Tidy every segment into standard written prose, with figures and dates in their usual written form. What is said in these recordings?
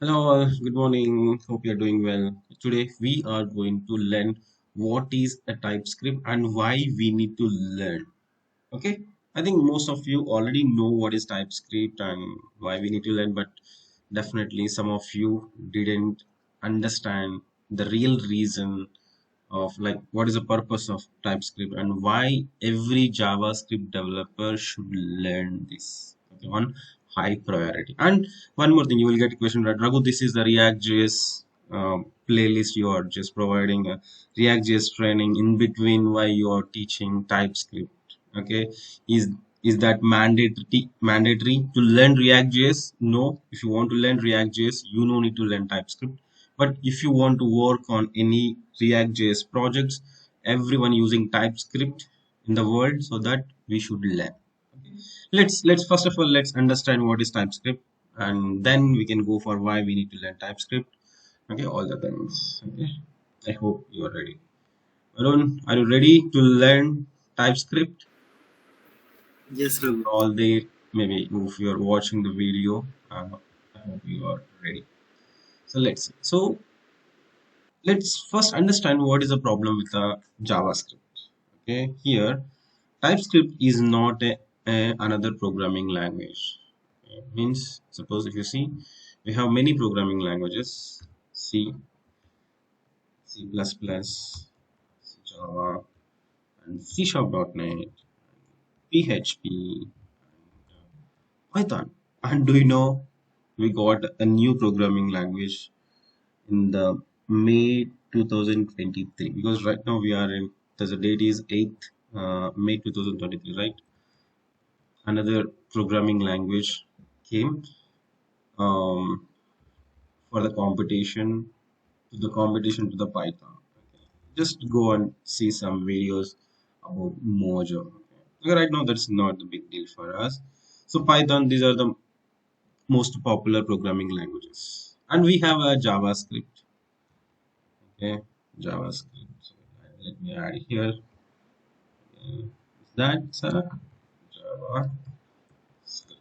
Hello, all. Good morning. Hope you're doing well. Today, we are going to learn what is a TypeScript and why we need to learn. Okay, I think most of you already know what is TypeScript and why we need to learn, but definitely some of you didn't understand the real reason of like what is the purpose of TypeScript and why every JavaScript developer should learn this, okay, on high priority. And one more thing, you will get a question, right? Raghu, this is the React.js playlist. You are just providing a React.js training in between why you are teaching TypeScript. Okay, is is that mandatory to learn React.js? No. If you want to learn React.js, you no need to learn TypeScript. But if you want to work on any React.js projects, everyone using TypeScript in the world, so that we should learn. Let's first of all let's understand what is TypeScript, and then we can go for why we need to learn TypeScript. Okay, all the things. Okay, I hope you are ready. Arun, are you ready to learn TypeScript? Yes, If Raghu. all day, maybe if you are watching the video, I hope you are ready. So let's see. So let's first understand what is the problem with JavaScript. Okay, here TypeScript is not another programming language. Means, suppose if you see, we have many programming languages: C, C++, C Java, and C Sharp.net, PHP, Python. And do you know we got a new programming language in the May 2023, because right now we are in the date is 8th May 2023, right? Another programming language came um, for the competition to the Python. Okay. Just go and see some videos about Mojo. Okay, right now that's not a big deal for us. So Python, these are the most popular programming languages, and we have a JavaScript. Okay, JavaScript. So let me add here. Is that Java? So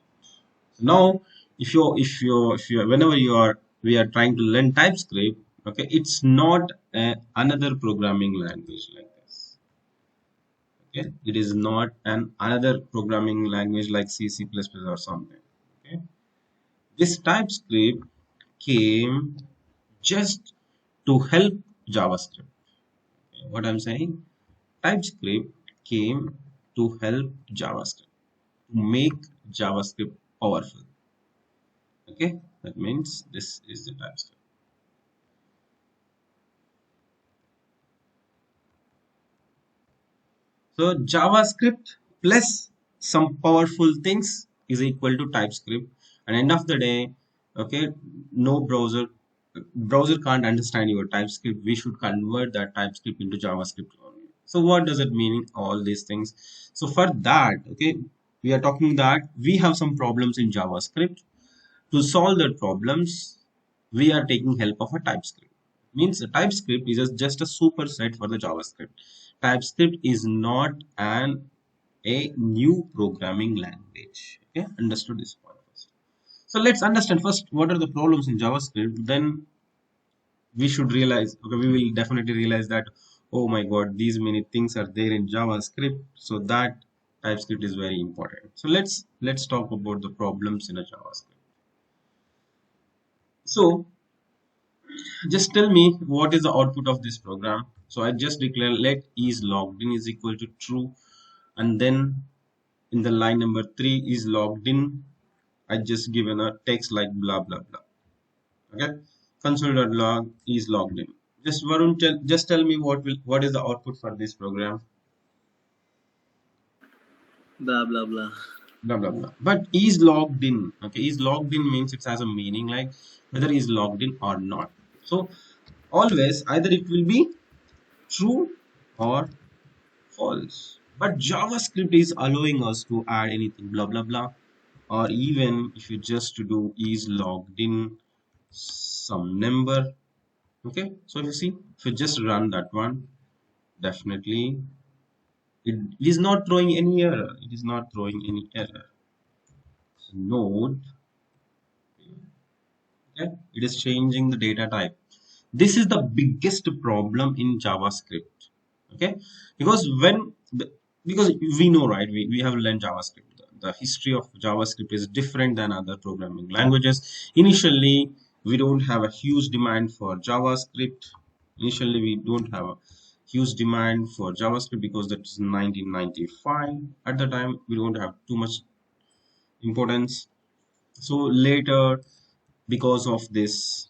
now, if you whenever we are trying to learn TypeScript, okay, it's not another programming language like this. Okay, it is not an another programming language like C, C++ or something. Okay, this TypeScript came just to help JavaScript. Okay, what I'm saying, TypeScript came to help JavaScript, to make JavaScript powerful. Okay, that means this is the TypeScript. So JavaScript plus some powerful things is equal to TypeScript. And end of the day, okay, no browser can't understand your TypeScript. We should convert that TypeScript into JavaScript only. So what does it mean? All these things. So for that, okay, we are talking that we have some problems in JavaScript. To solve the problems, we are taking help of a TypeScript. Means a TypeScript is just a superset for the JavaScript. TypeScript is not a new programming language. Okay, understood this point first. So let's understand first what are the problems in JavaScript. Then we should realize, okay, we will definitely realize that, oh my God, these many things are there in JavaScript. So that TypeScript is very important. So let's talk about the problems in a JavaScript. So just tell me what is the output of this program. So I just declare let is logged in is equal to true, and then in the line number 3 is logged in. I just given a text like blah blah blah. Okay, console.log is logged in. Just Varun, just tell me what is the output for this program. Blah blah blah. Blah blah blah. But is logged in. Okay, is logged in means it has a meaning like whether is logged in or not. So always either it will be true or false. But JavaScript is allowing us to add anything, blah blah blah, or even if you just to do is logged in some number. Okay, so you see, if you just run that one, definitely it is not throwing any error. It is not throwing any error. So node, Okay? It is changing the data type. This is the biggest problem in JavaScript. Okay, because because we know, right, we have learned JavaScript. The history of JavaScript is different than other programming languages. Initially, we don't have a huge demand for JavaScript. Initially, we don't have a huge demand for JavaScript because that is 1995. At the time, we don't have too much importance. So later, because of this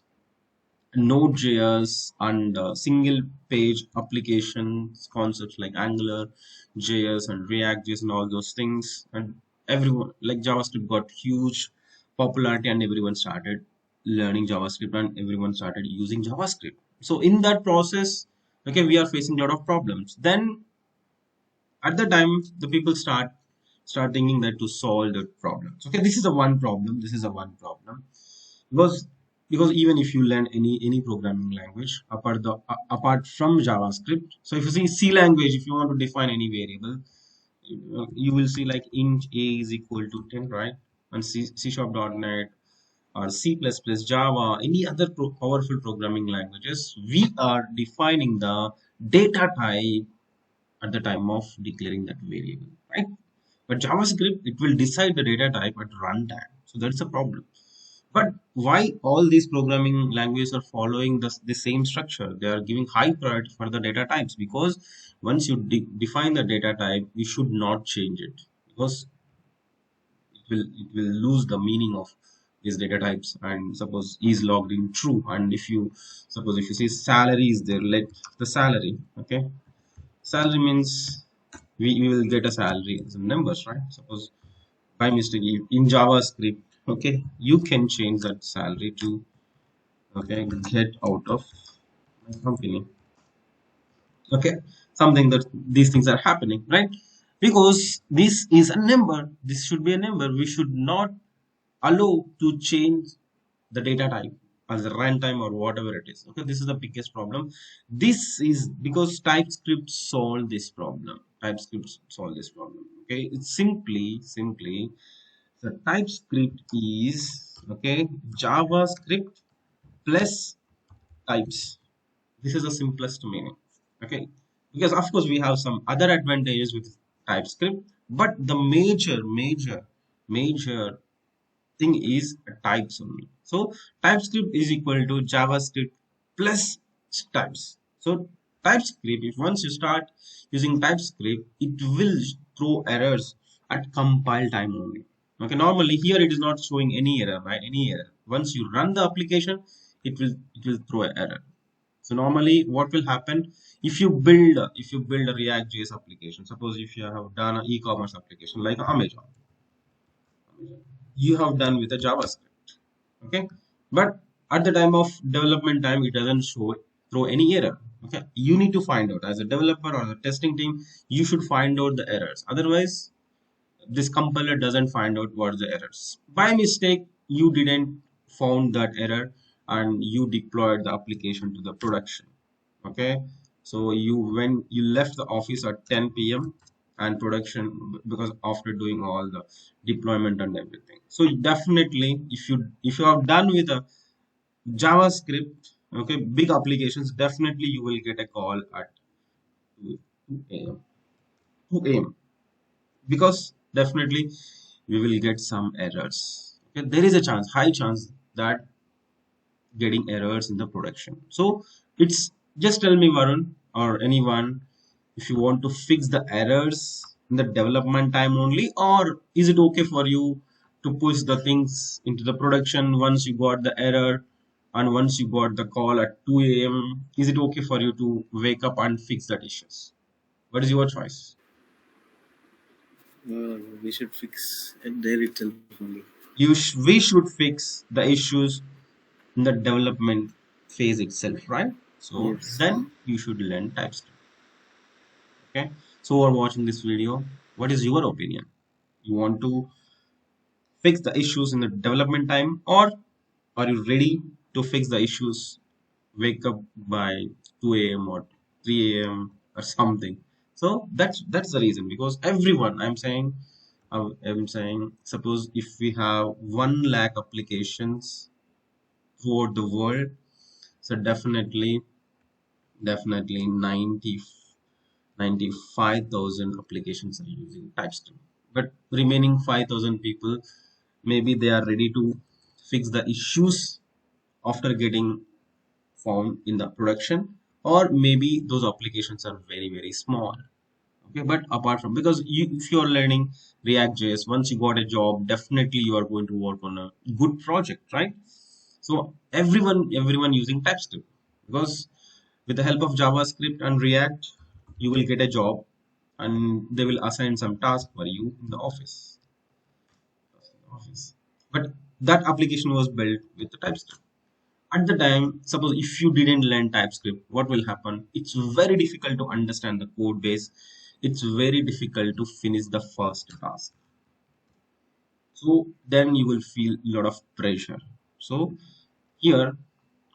Node.js and single page applications concepts like Angular, JS and React JS and all those things, and everyone like JavaScript got huge popularity and everyone started learning JavaScript and everyone started using JavaScript. So in that process, okay, we are facing a lot of problems. Then at the time, the people start thinking that to solve the problems. Okay, this is a one problem. This is a one problem because even if you learn any programming language apart from JavaScript, so if you see C language, if you want to define any variable, you will see like int a is equal to 10, right? And C#.net or C++, Java, any other powerful programming languages, we are defining the data type at the time of declaring that variable, right? But JavaScript, it will decide the data type at runtime. So that's a problem. But why all these programming languages are following the same structure? They are giving high priority for the data types because once you define the data type, you should not change it because it will lose the meaning of these data types. And suppose is logged in true, and if you suppose if you say salary is there, let the salary, okay, salary means we will get a salary as numbers, right? Suppose by mistake in JavaScript, okay, you can change that salary to, okay, get out of my company, okay, something that these things are happening, right? Because this is a number, this should be a number, we should not allow to change the data type as a runtime or whatever it is. Okay, this is the biggest problem. This is because TypeScript solve this problem. TypeScript solve this problem. Okay, it's simply the TypeScript is, okay, JavaScript plus types. This is the simplest meaning. Okay, because of course we have some other advantages with TypeScript, but the major thing is types only. So TypeScript is equal to JavaScript plus types. So TypeScript, if once you start using TypeScript, it will throw errors at compile time only. Okay, normally here it is not showing any error, right? Any error. Once you run the application, it will throw an error. So normally what will happen if you build a React JS application, suppose if you have done an e-commerce application like Amazon, you have done with a JavaScript. Okay, but at the time of development time, it doesn't throw any error. Okay, you need to find out as a developer or the testing team, you should find out the errors. Otherwise, this compiler doesn't find out what the errors. By mistake, you didn't found that error and you deployed the application to the production. Okay, so when you left the office at 10 p.m. and production, because after doing all the deployment and everything. So definitely, if you have done with a JavaScript, okay, big applications, definitely you will get a call at 2 a.m. 2 a.m. because definitely we will get some errors. Okay, there is a chance, high chance that getting errors in the production. So it's just tell me, Varun, or anyone, if you want to fix the errors in the development time only, or is it okay for you to push the things into the production once you got the error and once you got the call at 2 a.m. Is it okay for you to wake up and fix that issues? What is your choice? We should fix it there itself only. We should fix the issues in the development phase itself, right? So Yes. then you should learn TypeScript. Okay. So while watching this video, what is your opinion? You want to fix the issues in the development time, or are you ready to fix the issues? Wake up by 2 a.m. or 3 a.m. or something. So that's the reason because everyone I'm saying suppose if we have 1 lakh applications throughout the world. So definitely 95,000 applications are using TypeScript. But remaining 5,000 people, maybe they are ready to fix the issues after getting found in the production, or maybe those applications are very small. Okay, but apart from, because if you are learning React.js, once you got a job, definitely you are going to work on a good project, right? So everyone using TypeScript, because with the help of JavaScript and React, you will get a job, and they will assign some task for you in the office. But that application was built with the TypeScript. At the time, suppose if you didn't learn TypeScript, what will happen? It's very difficult to understand the code base. It's very difficult to finish the first task. So then you will feel a lot of pressure. So here,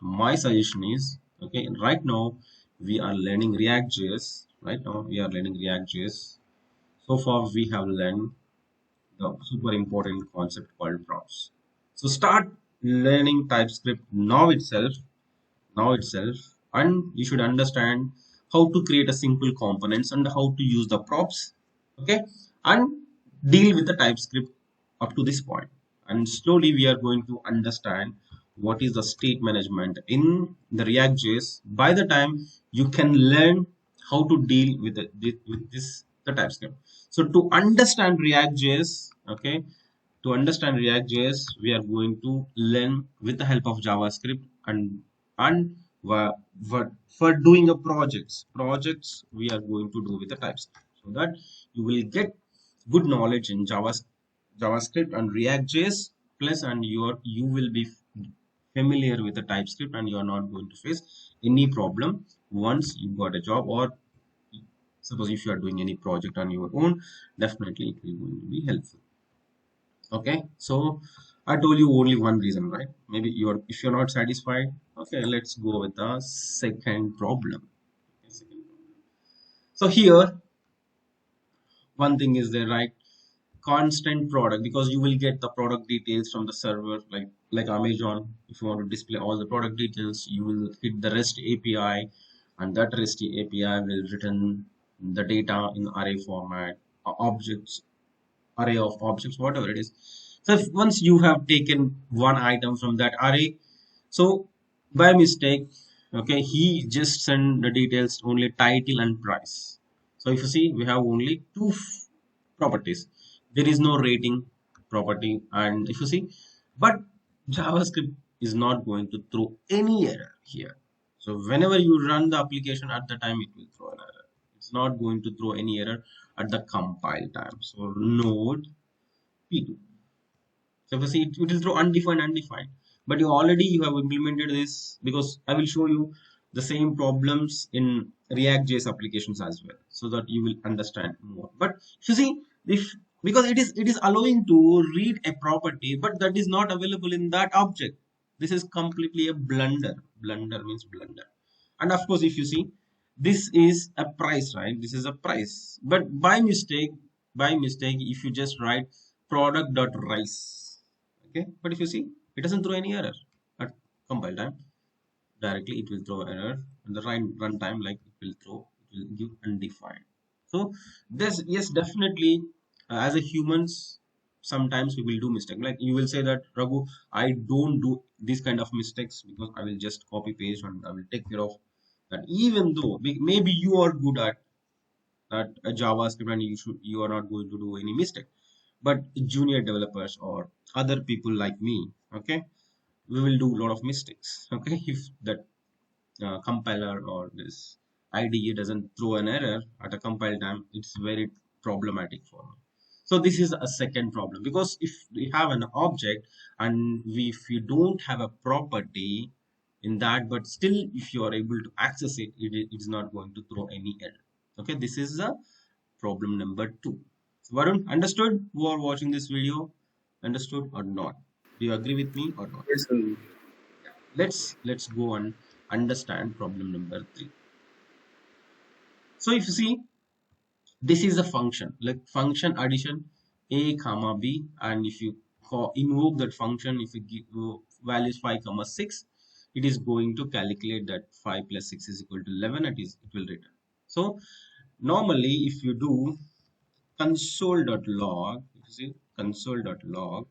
my suggestion is, okay, right now we are learning React.js. Right now we are learning React.js. So far we have learned the super important concept called props. So start learning TypeScript now itself, and you should understand how to create a simple components and how to use the props, okay, and deal with the TypeScript up to this point. And slowly we are going to understand what is the state management in the React.js. By the time you can learn how to deal with the TypeScript. So to understand React.js, okay, to understand React.js, we are going to learn with the help of JavaScript, and for doing a projects we are going to do with the TypeScript, so that you will get good knowledge in JavaScript and React.js plus, and you will be familiar with the TypeScript, and you are not going to face any problem once you got a job, or suppose if you are doing any project on your own, definitely it will going to be helpful. Okay, so I told you only one reason, right? Maybe if you're not satisfied, okay, let's go with the second problem. Okay, second problem. So here, one thing is there, right? Constant product, because you will get the product details from the server, like Amazon. If you want to display all the product details, you will hit the REST API, and that REST API will return the data in array format, objects, array of objects, whatever it is. So if once you have taken one item from that array, so by mistake, okay, he just sent the details only title and price. So if you see, we have only two properties. There is no rating property, and if you see, but JavaScript is not going to throw any error here. So whenever you run the application at the time, it will throw an error. It's not going to throw any error at the compile time. So node P2. So if you see, it will throw undefined. But you have implemented this, because I will show you the same problems in React.js applications as well, so that you will understand more. But if you see, if because it is allowing to read a property, but that is not available in that object. This is completely a blunder. Blunder means blunder. And of course, if you see, this is a price, right? This is a price. But by mistake, if you just write product.rice, okay, but if you see, it doesn't throw any error at compile time. Directly it will throw error, and the run time, like, it will give undefined. So this, yes, definitely, as a humans, sometimes we will do mistake. Like, you will say that, Raghu, I don't do this kind of mistakes, because I will just copy paste and I will take care of that. Even though maybe you are good at a JavaScript, and you are not going to do any mistake, but junior developers or other people like me, okay, we will do a lot of mistakes. Okay, if that compiler or this IDE doesn't throw an error at a compile time, it's very problematic for me. So this is a second problem, because if we have an object, and if you don't have a property in that, but still if you are able to access it's not going to throw any error. Okay, this is a problem number two. So Varun, understood? Who are watching this video, understood or not? Do you agree with me or not? Yes, sir. Let's go and understand problem number three. So if you see, this is a function, like function addition a comma b, and if you invoke that function, if you give value is 5 comma 6, it is going to calculate that 5 plus 6 is equal to 11, it will return. So normally if you do console.log, if you see console.log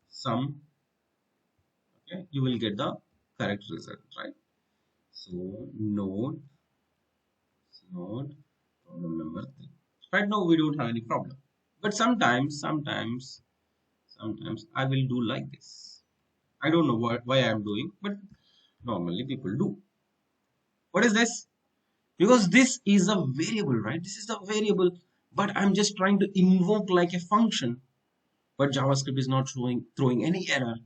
sum, okay, you will get the correct result, right? So node problem number 3. Right now we don't have any problem, but sometimes I will do like this. I don't know why I'm doing, but normally people do. What is this? Because this is a variable, right? This is a variable, but I'm just trying to invoke like a function. But JavaScript is not throwing any error.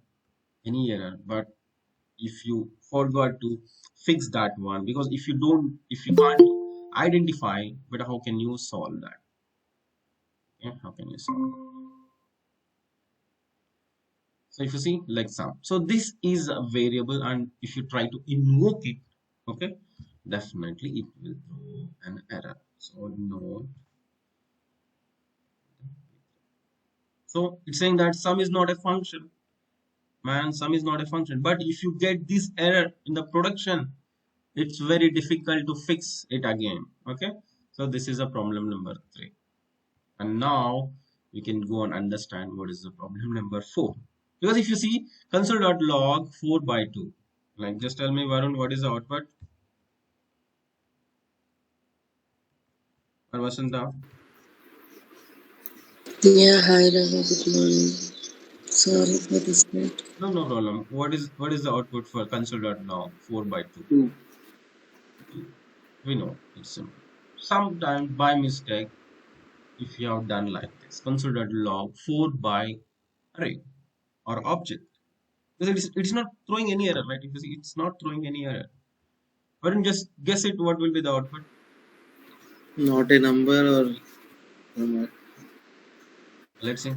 But if you forgot to fix that one, because if you can't identify, but how can you solve that? Yeah, how can you solve? So if you see like sum, so this is a variable, and if you try to invoke it, okay, definitely it will throw an error. So no, so it's saying that sum is not a function, man. Sum is not a function. But if you get this error in the production, it's very difficult to fix it again. Okay, so this is a problem number 3, and now we can go and understand what is the problem number 4. Because if you see console.log 4 by 2, like just tell me Varun, what is the output? Or Vasanta? Yeah, hi Ravi, good morning. Yeah. Sorry for this night. No, no problem. What is the output for console.log 4 by 2? Two. 2. We know it's simple. Sometimes by mistake, if you have done like this, console.log 4 by array or object, because it's not throwing any error, right? Because it's not throwing any error. Why don't you just guess it? What will be the output? Not a number or number. Let's see.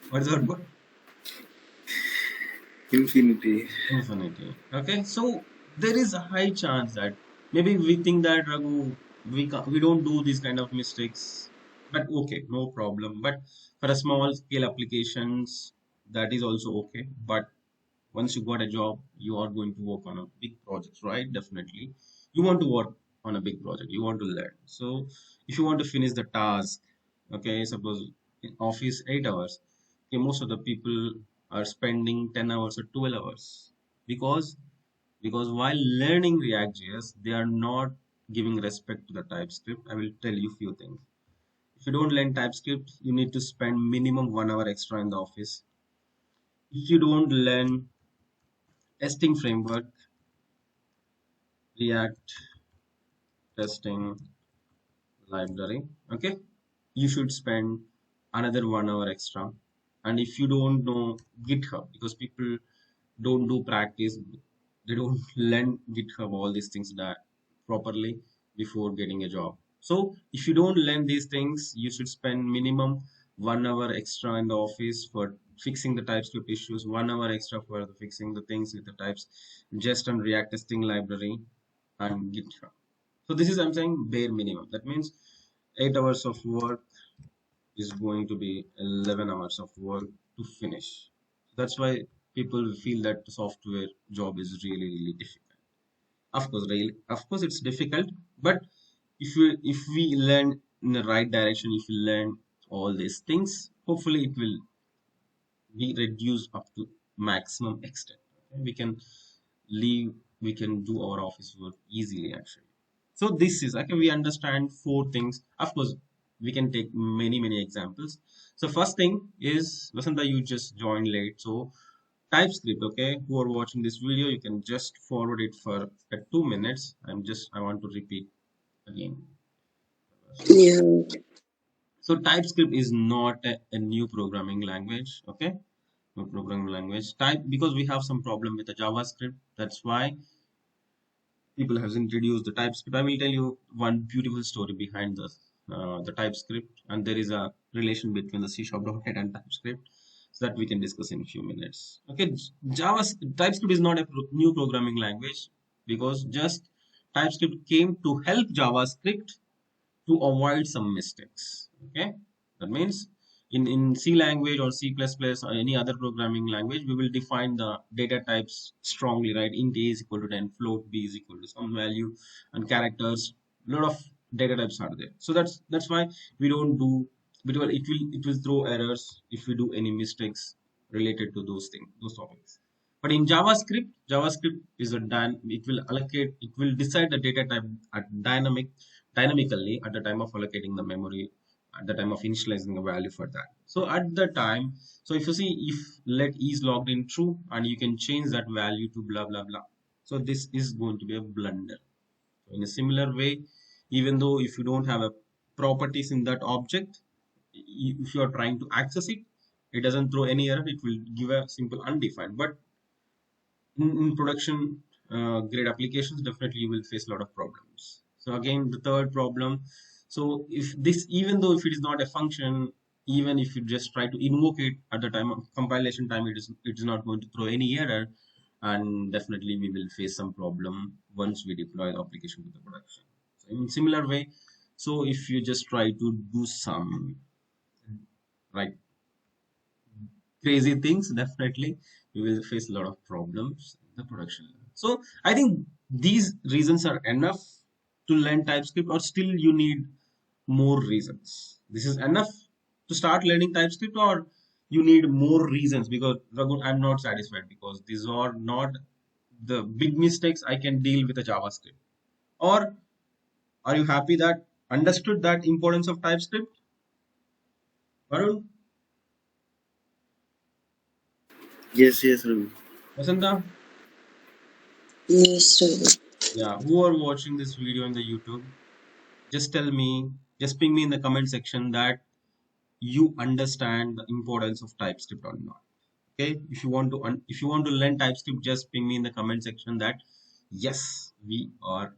What is the output? Infinity. Infinity. Okay, so there is a high chance that maybe we think that Raghu, we don't do these kind of mistakes, but okay, no problem. But for a small scale applications, that is also okay. But once you got a job, you are going to work on a big project, right? Definitely, you want to work on a big project. You want to learn. So if you want to finish the task, okay, suppose in office 8 hours, okay, most of the people are spending 10 hours or 12 hours because while learning React.js, they are not giving respect to the TypeScript. I will tell you few things. If you don't learn TypeScript, you need to spend minimum 1 hour extra in the office. If you don't learn testing framework, React testing library, okay, you should spend another 1 hour extra. And if you don't know GitHub, because people don't do practice, they don't learn GitHub, all these things that properly before getting a job. So if you don't learn these things, you should spend minimum 1 hour extra in the office for fixing the TypeScript issues, 1 hour extra for fixing the things with the types, just on React testing library and GitHub. So this is, I'm saying, bare minimum. That means 8 hours of work is going to be 11 hours of work to finish. That's why people feel that the software job is really, really difficult. Of course, it's difficult, but if we learn in the right direction, if we learn all these things, hopefully it will be reduced up to maximum extent. Okay? We can leave, we can do our office work easily actually. So this is okay. We understand 4 things. Of course, we can take many examples. So first thing is, Vasanta, you just joined late. So TypeScript, okay, who are watching this video, you can just forward it for 2 minutes. I want to repeat again. Yeah, So TypeScript is not a new programming language, okay? No programming language type, because we have some problem with the JavaScript. That's why people have introduced the TypeScript. I will tell you one beautiful story behind the TypeScript, and there is a relation between the C# .NET and TypeScript, so that we can discuss in a few minutes. Okay, TypeScript is not a new programming language, because just TypeScript came to help JavaScript to avoid some mistakes. Okay, that means in C language or C++ or any other programming language, we will define the data types strongly, right? Int A is equal to 10, float B is equal to some value, and characters. A lot of data types are there. So that's why we don't do. Because it will throw errors if we do any mistakes related to those things, those topics. But in JavaScript is it will allocate, it will decide the data type at dynamically at the time of allocating the memory, at the time of initializing a value for that. So at the time, so if you see, if let is logged in true, and you can change that value to blah blah blah. So this is going to be a blunder. So in a similar way, even though if you don't have a properties in that object, if you are trying to access it, it doesn't throw any error. It will give a simple undefined. But in production grade applications, definitely you will face a lot of problems. So again, the third problem. So if this, even though if it is not a function, even if you just try to invoke it at the time of compilation time, it is not going to throw any error, and definitely we will face some problem once we deploy the application to the production. So in similar way, so if you just try to do some right crazy things, definitely we will face a lot of problems in the production level. So I think these reasons are enough to learn TypeScript, or still you need more reasons. This is enough to start learning TypeScript, or you need more reasons? Because Raghu, I'm not satisfied because these are not the big mistakes I can deal with a JavaScript. Or are you happy that understood that importance of TypeScript? Varun, Yes, yes, Ravi. Vasanta, Yes, Ravi. yeah, who are watching this video in the YouTube? Just tell me, just ping me in the comment section that you understand the importance of TypeScript or not. Okay, if you want to if you want to learn TypeScript, just ping me in the comment section that yes, we are.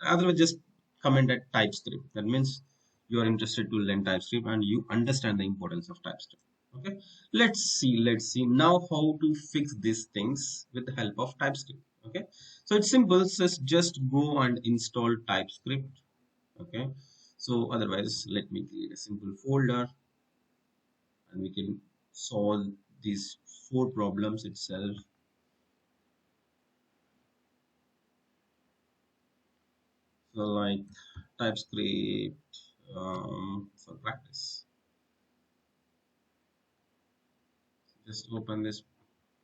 Otherwise, just comment at TypeScript. That means you are interested to learn TypeScript and you understand the importance of TypeScript. Okay, let's see now how to fix these things with the help of TypeScript. Okay, so it's simple. Just go and install TypeScript. Okay, so otherwise, let me create a simple folder and we can solve these four problems itself. So like TypeScript for practice. Just open this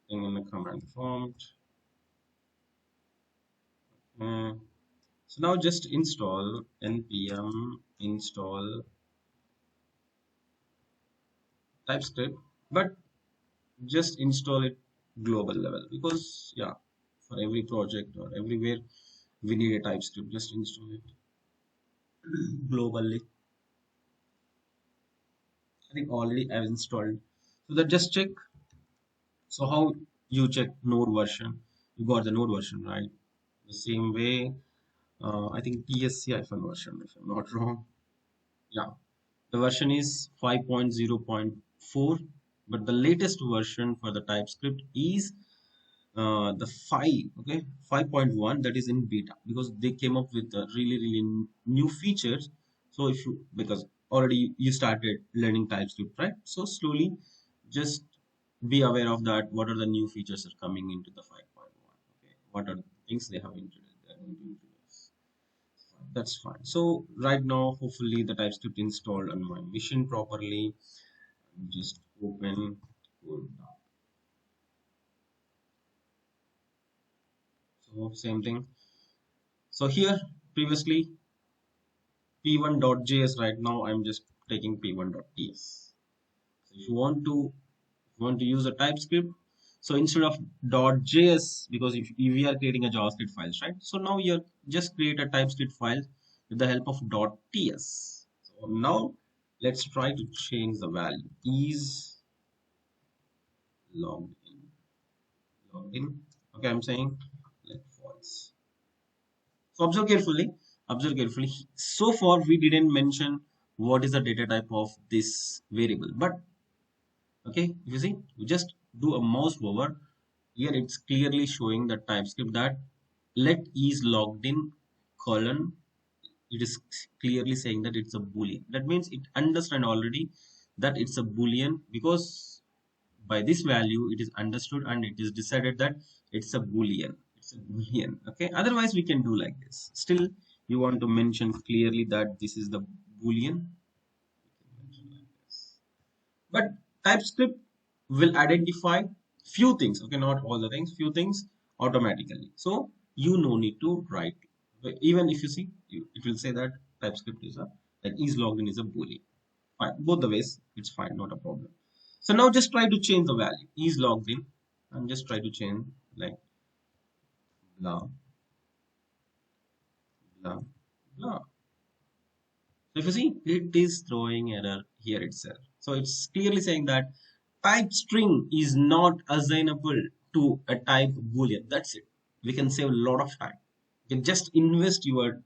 thing in the command prompt. Uh, so now just install npm install TypeScript, but just install it global level, because yeah, for every project or everywhere we need a TypeScript. Just install it globally. I think already I've installed. So that just check. So how you check node version? You got the node version, right? The same way, I think TSC version, if I'm not wrong. Yeah, the version is 5.0.4, but the latest version for the TypeScript is the 5, okay, 5.1, that is in beta, because they came up with really new features. So if you, because already you started learning TypeScript, right? So slowly just be aware of that. What are the new features are coming into the 5.1? Okay, what are the things they have introduced? They are going to introduce. That's fine. So right now, hopefully the TypeScript installed on my machine properly. Just open code. So same thing. So here previously p1.js, right now I'm just taking p1.ts. So if you want to use a TypeScript, so instead of .js, because if we are creating a JavaScript files, right? So now you just create a TypeScript file with the help of .ts. So now let's try to change the value. Is logged in. Logged in. Okay, I'm saying let false. So observe carefully. Observe carefully. So far, we didn't mention what is the data type of this variable. But okay, you see, you just do a mouse over. Here it's clearly showing the TypeScript that let is logged in colon. It is clearly saying that it's a boolean. That means it understand already that it's a boolean, because by this value it is understood and it is decided that it's a boolean. It's a boolean. Okay. Otherwise, we can do like this. Still, you want to mention clearly that this is the boolean. Mention like this. But TypeScript will identify few things. Okay, not all the things. Few things automatically. So you no need to write. Even if you see, it will say that TypeScript is a that is logged in is a boolean. Fine. Both the ways, it's fine, not a problem. So now just try to change the value. Is logged in, and just try to change like blah blah blah. So if you see, it is throwing error here itself. So it's clearly saying that type string is not assignable to a type boolean. That's it. We can save a lot of time. You can just invest your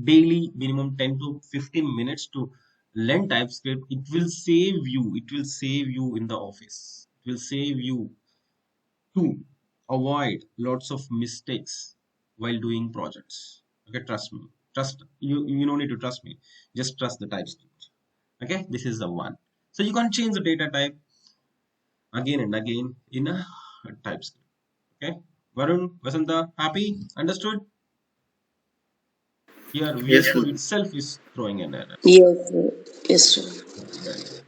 daily minimum 10 to 15 minutes to learn TypeScript. It will save you. It will save you in the office. It will save you to avoid lots of mistakes while doing projects. Okay, trust me. Trust you. You don't need to trust me. Just trust the TypeScript. Okay, this is the one. So you can change the data type again and again in a TypeScript. Okay, Varun, Vasanta, happy? Understood? Here, VS Yes, Code Ravi. itself is throwing an error. Yes, sir. Yes, sir. Very well.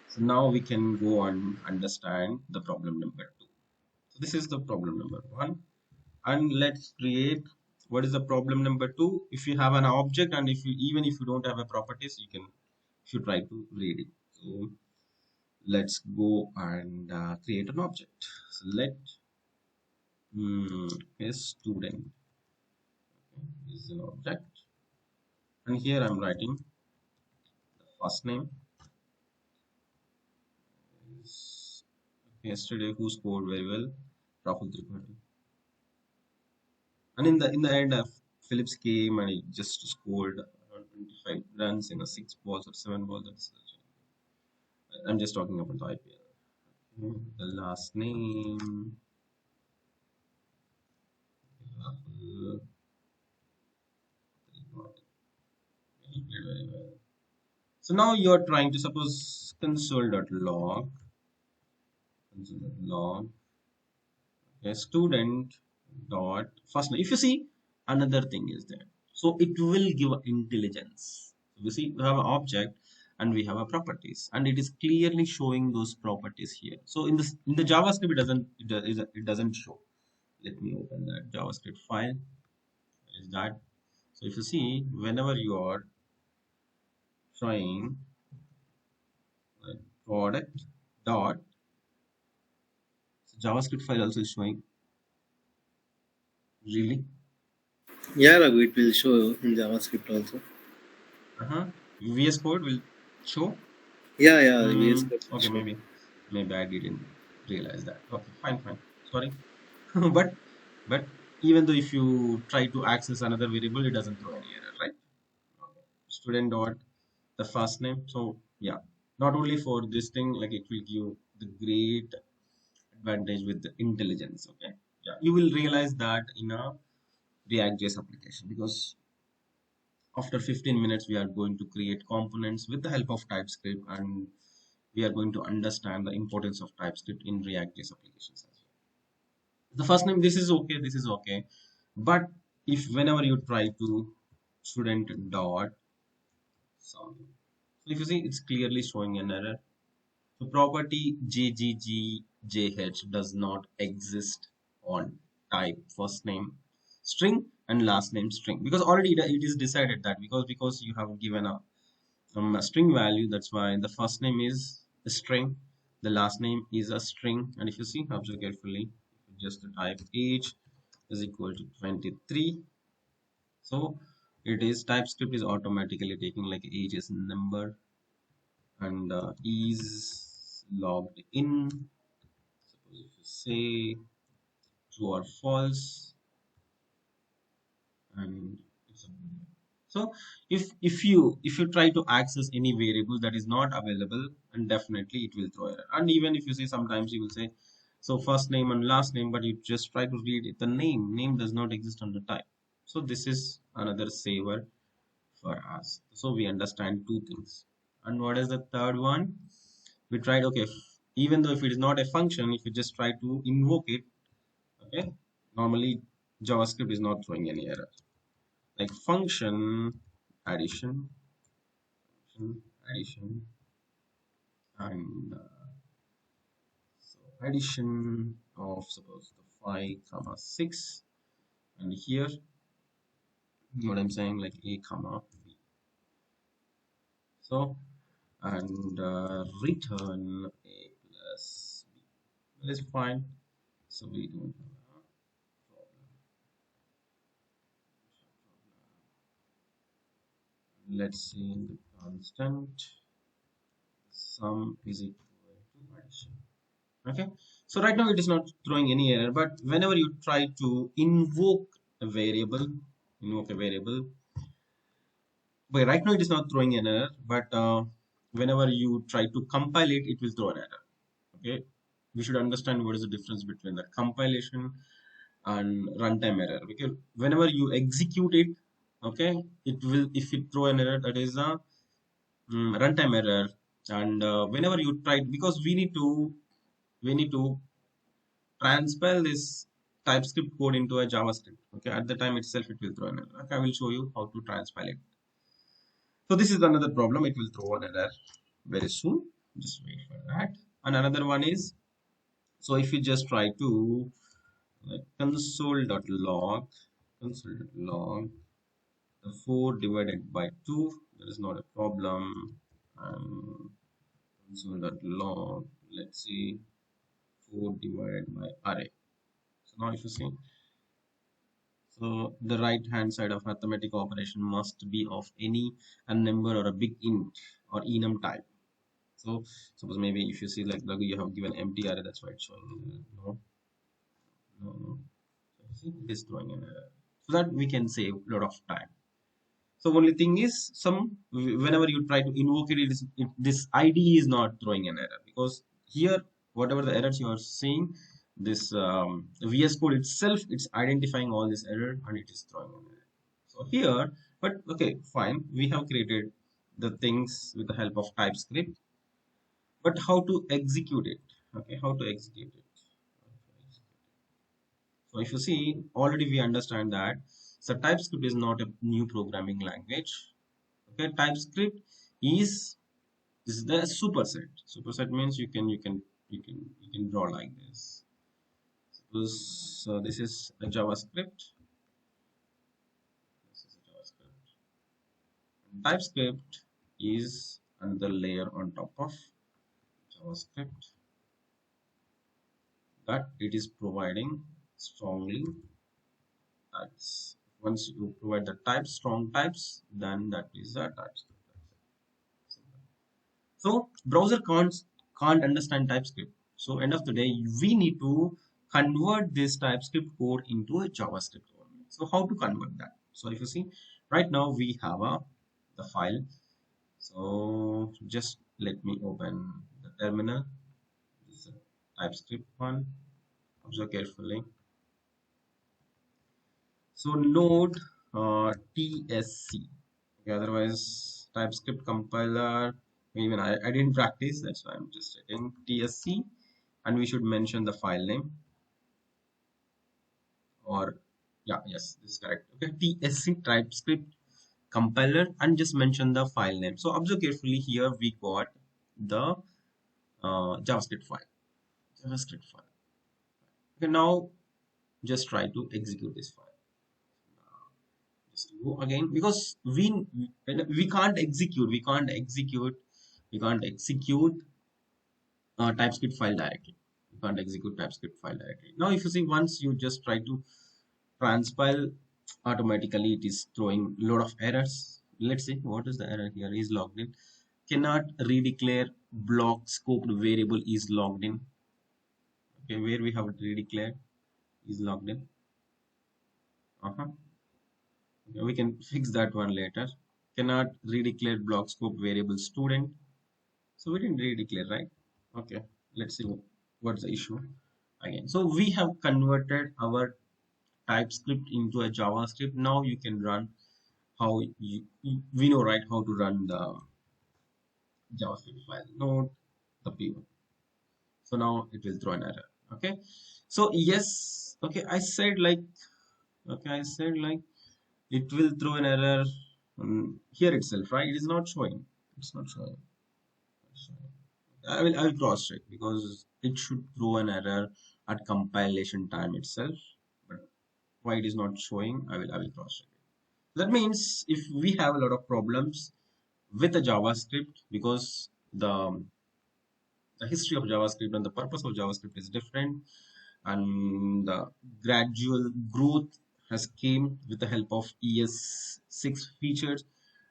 So now we can go and understand the problem number two. So this is the problem number one. And let's create what is the problem number two. If you have an object, and if you even if you don't have a properties, you should try to read it. So let's go and create an object. So let a student is an object, and here I'm writing the first name is yesterday who scored very well, Rahul Tripathi. And in the end, Phillips came and he just scored around 25 runs in a 6 balls or 7 balls. I'm just talking about the IPL. The last name, Rahul Tripathi. He played very well. So now you're trying to suppose console.log a student dot first name. If you see, another thing is there. So it will give intelligence. You see, we have an object and we have a properties, and it is clearly showing those properties here. So in the JavaScript, it doesn't show. Let me open that JavaScript file. Is that so? If you see, whenever you are trying product dot, so JavaScript file also is showing really. Yeah, Ravi, it will show in JavaScript also. VS Code will show. Yeah, yeah, VS Code will Okay, show. maybe I didn't realize that. Okay, fine. Sorry. But but even though if you try to access another variable, it doesn't throw any error, right? Okay. Student dot the first name. So yeah, not only for this thing, like it will give the great advantage with the intelligence. Okay. Yeah, you will realize that in a React.js application, because after 15 minutes we are going to create components with the help of TypeScript, and we are going to understand the importance of TypeScript in React.js applications as well. The first name, this is okay. But if whenever you try to student dot something, so if you see, it's clearly showing an error. So property JGGJH does not exist on type first name string and last name string, because already it is decided that because you have given a string value, that's why the first name is a string, the last name is a string. And if you see, observe carefully, just type age is equal to 23. So it is TypeScript is automatically taking like age as number, and is logged in. Suppose if you say true or false, and it's a boolean. So if you try to access any variable that is not available, and definitely it will throw error. And even if you say, sometimes you will say so first name and last name, but you just try to read it, the name does not exist on the type. So this is another saver for us. So we understand two things. And what is the third one? we tried, okay, even though if it is not a function, if you just try to invoke it, okay, normally JavaScript is not throwing any error. Like function addition, addition, and so addition of suppose the 5 comma 6, and here what I'm saying like a comma b. So and return a plus b. That is fine. So we don't have a problem. Let's see the constant sum is equal to addition. Okay, so right now it is not throwing any error, but whenever you try to invoke a variable, but right now it is not throwing an error, but whenever you try to compile it, it will throw an error. Okay, we should understand what is the difference between the compilation and runtime error, because whenever you execute it, okay, it will, if it throw an error, that is a runtime error. And whenever you try, because we need to transpile this TypeScript code into a JavaScript. Okay, at the time itself it will throw an error. Okay, I will show you how to transpile it. So this is another problem. It will throw an error very soon. Just wait for that. And another one is, so if you just try to console.log, the 4 divided by 2, there is not a problem. Console.log, let's see, 4 divided by array. So now if you see, so the right hand side of arithmetic operation must be of any a number or a big int or enum type. So suppose maybe if you see like you have given empty array, that's why it's showing no. So you see it is throwing an error. So that we can save a lot of time. So only thing is whenever you try to invoke this ID is not throwing an error, because here whatever the errors you are seeing, this VS Code itself, it's identifying all this error and it is throwing an error. So here, but okay, fine, we have created the things with the help of TypeScript, but how to execute it? Okay, how to execute it? So if you see, already we understand that so TypeScript is not a new programming language. Okay, TypeScript is this is the superset. Superset means you can draw like this. Suppose so this is a JavaScript. This is a JavaScript. And TypeScript is another layer on top of JavaScript that it is providing strongly types. Once you provide the types, strong types, then that is a TypeScript. So browser can't understand TypeScript. So end of the day, we need to convert this TypeScript code into a JavaScript only. So how to convert that? So if you see, right now we have the file. So just let me open the terminal. This is a TypeScript one. Observe carefully. So node TSC. Okay, otherwise TypeScript compiler. Even I didn't practice, that's why I'm just checking TSC, and we should mention the file name, or yeah, yes, this is correct. Okay, TSC TypeScript compiler, and just mention the file name. So observe carefully here, we got the JavaScript file. Okay, now just try to execute this file. Just go again, because we can't execute, TypeScript file directly. You can't execute TypeScript file directly. Now, if you see, once you just try to transpile, automatically it is throwing a lot of errors. Let's see what is the error here. Is logged in. Cannot redeclare block scoped variable is logged in. Okay, where we have redeclared is logged in. Okay, we can fix that one later. Cannot redeclare block scope variable student. So we didn't redeclare, right? Okay, let's see what's the issue again. So we have converted our TypeScript into a JavaScript. Now you can run we know, right, how to run the JavaScript file. Node the P1. So now it will throw an error. Okay. So yes, okay, I said like it will throw an error here itself, right? It is not showing. It's not showing. I will cross check because it should throw an error at compilation time itself. But why it is not showing, I will cross check. That means if we have a lot of problems with the JavaScript because the history of JavaScript and the purpose of JavaScript is different, and the gradual growth has came with the help of ES6 features,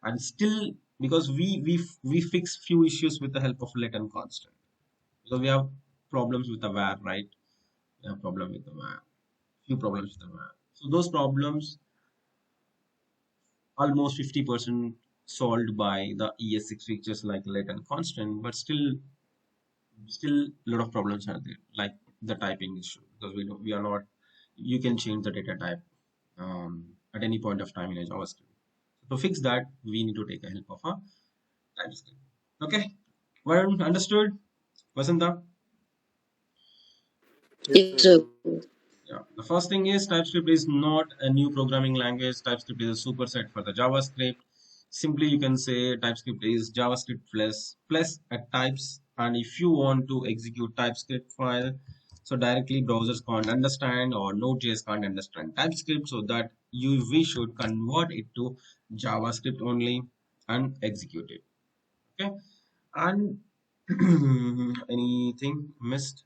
and still because we fix few issues with the help of let and constant. So we have problems with the var, right? We have problem with the var, few problems with the var. So those problems almost 50% solved by the ES6 features like let and constant, but still a lot of problems are there, like the typing issue, because we are not, you can change the data type at any point of time in a JavaScript. To fix that, we need to take the help of a TypeScript. Okay, well understood, Vasanta? Yes, Yes, sir. Raghu. Yeah, the first thing is TypeScript is not a new programming language. TypeScript is a superset for the JavaScript. Simply, you can say TypeScript is JavaScript plus a types. And if you want to execute TypeScript file, so directly browsers can't understand or Node.js can't understand TypeScript, so that we should convert it to JavaScript only and execute it. Okay, and anything missed?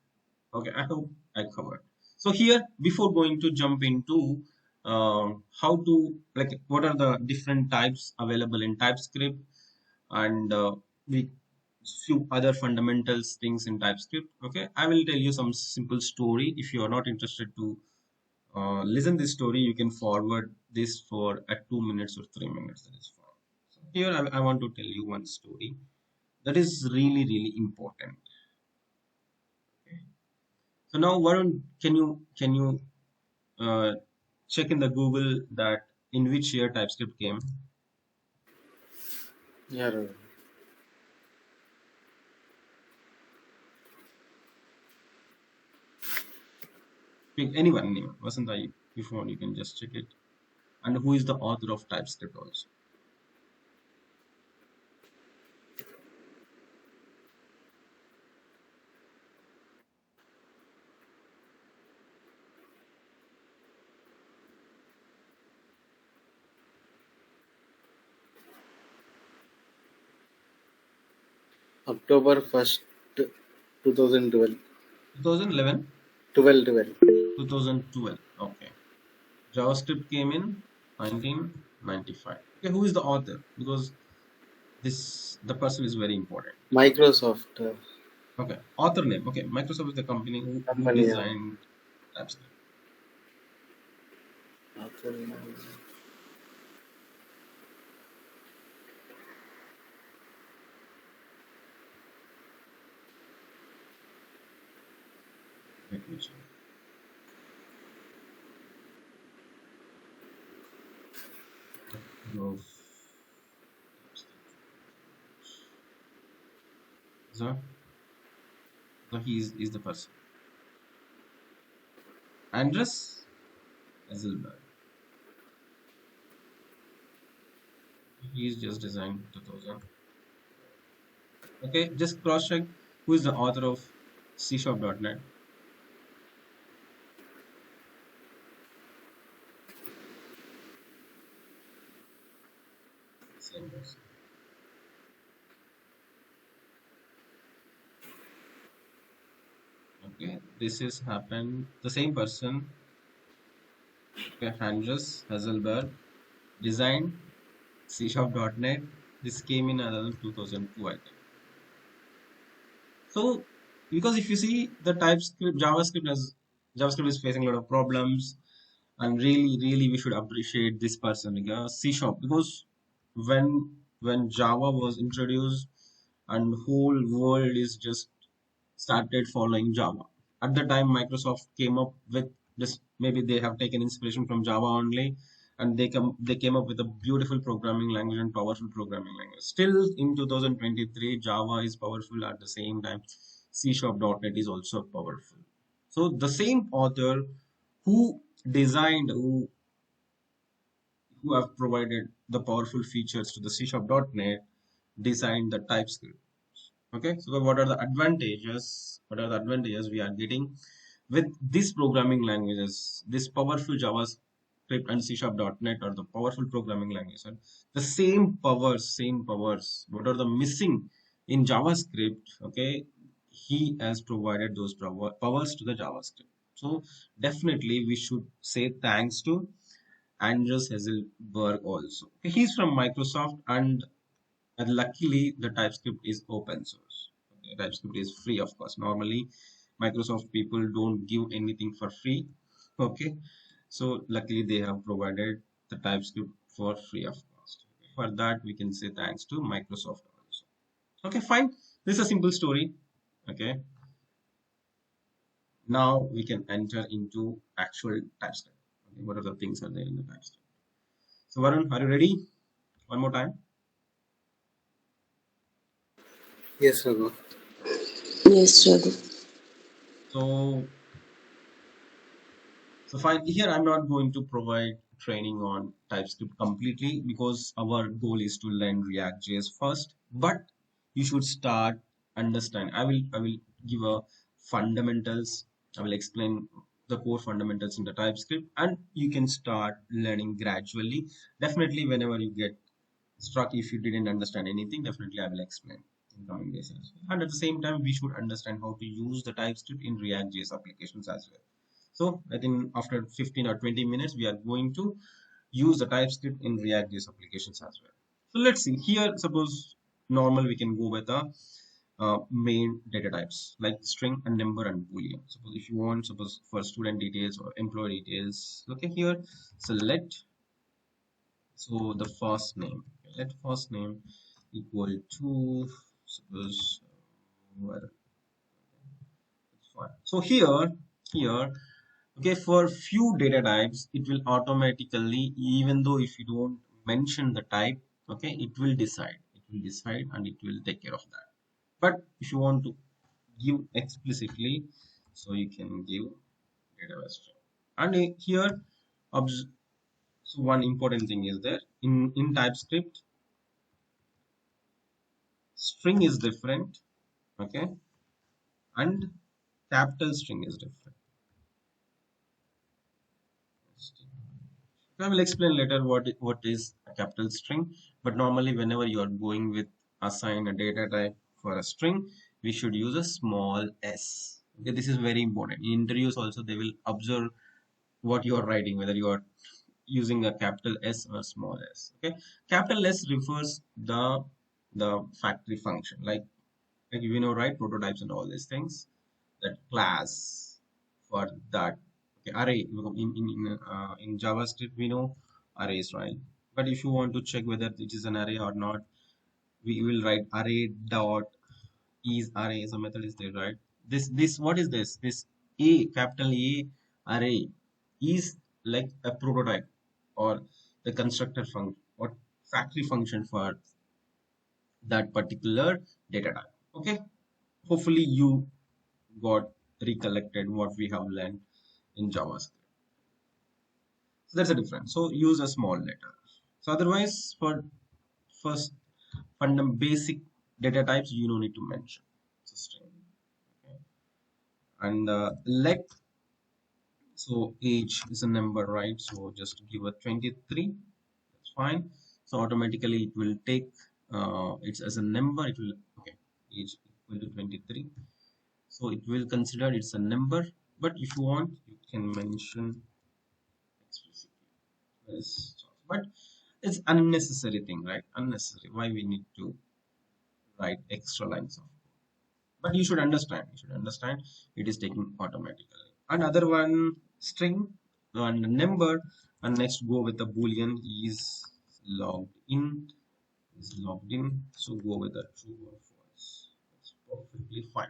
Okay, I hope I covered. So here, before going to jump into how to, like, what are the different types available in TypeScript, and we few other fundamentals things in TypeScript. Okay, I will tell you some simple story. If you are not interested to listen this story, you can forward this for at 2 minutes or 3 minutes. That is fine. So here, I want to tell you one story that is really important. So now, Varun, can you uh, check in the Google that in which year TypeScript came? Yeah, Raghu. Pick anyone. Vasanta, if you want, you can just check it. And who is the author of TypeScript also? October 1st, 2012. 2011, 12. 2012. Okay. JavaScript came in 1995. Okay, who is the author? Because the person is very important. Microsoft Okay, author name. Okay, Microsoft is the company who company. designed TypeScript. Let me check. Author of So, so he is the person. Andres Hazelberg. He is just designed 2000. Okay, just cross check who is the author of C#.NET. Same person. Okay, this is happened. The same person. Okay, Andres Hazelberg designed C#.NET. This came in around 2002, I think. So, because if you see the TypeScript, JavaScript is facing a lot of problems, and really we should appreciate this person, C Sharp, because when Java was introduced and whole world is just started following Java. At the time, Microsoft came up with this. Maybe they have taken inspiration from Java only, and they came up with a beautiful programming language and powerful programming language. Still in 2023, Java is powerful. At the same time, C#.NET is also powerful. So the same author who designed, who have provided the powerful features to the C#.NET, designed the TypeScript. Okay, so what are the advantages? What are the advantages we are getting with these programming languages? This powerful JavaScript and C#.NET are the powerful programming languages. And the same powers. What are the missing in JavaScript? Okay, he has provided those powers to the JavaScript. So definitely we should say thanks to Andreas Hasselberg also. Okay, he's from Microsoft, and luckily the TypeScript is open source. Okay, TypeScript is free, of course. Normally, Microsoft people don't give anything for free. Okay, so luckily they have provided the TypeScript for free of cost. Okay, for that, we can say thanks to Microsoft also. Okay, fine. This is a simple story. Okay, now we can enter into actual TypeScript. Okay, what are the things are there in the TypeScript? So Varun, are you ready? One more time. Yes, Raghu. Yes, Raghu. So So fine, here I'm not going to provide training on TypeScript completely because our goal is to learn React.js first. But you should start understand. I will give a fundamentals. I will explain the core fundamentals in the TypeScript, and you can start learning gradually. Definitely, whenever you get struck, if you didn't understand anything, definitely I will explain in coming days as well. And at the same time, we should understand how to use the TypeScript in React.js applications as well. So I think after 15 or 20 minutes, we are going to use the TypeScript in React.js applications as well. So let's see here. Suppose normal, we can go with the main data types like string and number and boolean. Suppose if you want, suppose for student details or employee details, okay, here select. So the first name, okay, let first name equal to suppose well, it's fine. So here, okay, for few data types, it will automatically, even though if you don't mention the type, okay, it will decide. It will decide and it will take care of that. But if you want to give explicitly, so you can give data string. And here, so one important thing is there in TypeScript, string is different, okay, and capital string is different. I will explain later what is a capital string, but normally whenever you are going with assign a data type for a string, we should use a small s. Okay, this is very important. In interviews also they will observe what you are writing, whether you are using a capital S or small s. Okay, capital S refers the factory function, like you know, right, prototypes and all these things, that class for that. Okay, array in JavaScript we know arrays, right? But if you want to check whether it is an array or not, we will write array dot is array. Is a method is there, right? This what is this? This a capital A array is like a prototype or the constructor function or factory function for that particular data type. Okay, hopefully you got recollected what we have learned in JavaScript. So that's a difference. So use a small letter. So otherwise, for first basic data types, you don't need to mention. So string. Okay. And let, so age is a number, right? So just give a 23. That's fine. So automatically it will take it's as a number. It will, okay, age equal to 23. So it will consider it's a number. But if you want, you can mention explicitly. Yes. But it's unnecessary thing, right? Unnecessary. Why we need to write extra lines of code? But you should understand. You should understand it is taking automatically. Another one, string and number, and next go with the boolean is logged in. Is logged in. So go with the true or false. That's perfectly fine.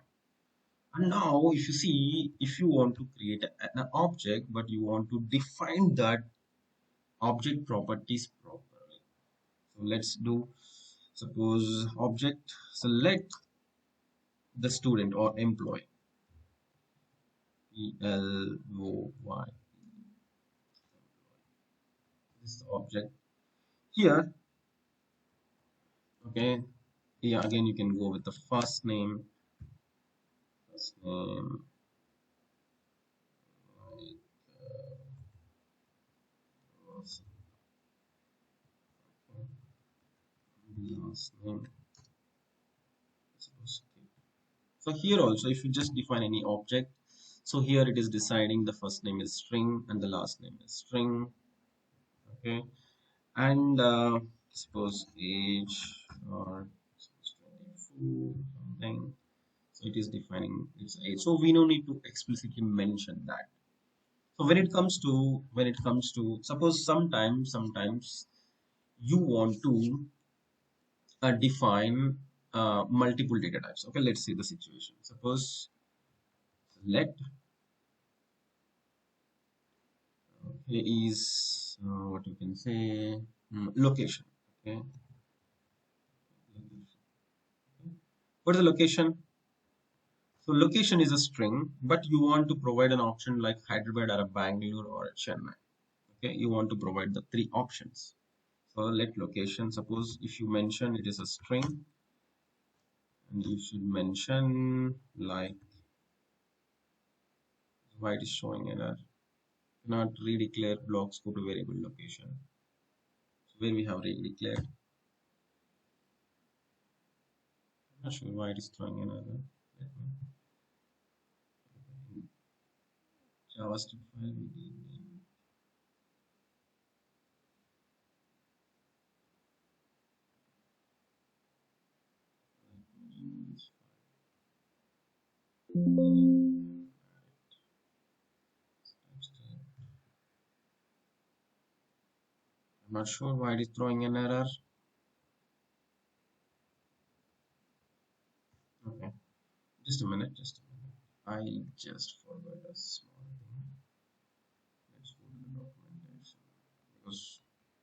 And now, if you see, if you want to create an object, but you want to define that object properties properly. So let's do, suppose object select the student or employee, ELOY, this is the object here. Okay, yeah, again you can go with the first name like last last name. So here also, if you just define any object, so here it is deciding the first name is string and the last name is string. Okay, and suppose age or suppose 24 something. So it is defining its age. So we don't need to explicitly mention that. So when it comes to suppose sometimes you want to define multiple data types. Okay, let's see the situation. Suppose let okay, is what you can say, location. Okay, what is the location? So location is a string, but you want to provide an option like Hyderabad or a Bangalore or a Chennai. Okay, you want to provide the three options. So let location, suppose if you mention it is a string, and you should mention like why it is showing error. Not redeclare block scope to variable location. So where we have redeclared, I'm not sure why it is throwing an error. Let me JavaScript file we did. I'm not sure why it is throwing an error. Okay, just a minute, just a minute. I just forgot a small thing. Let's go to the documentation because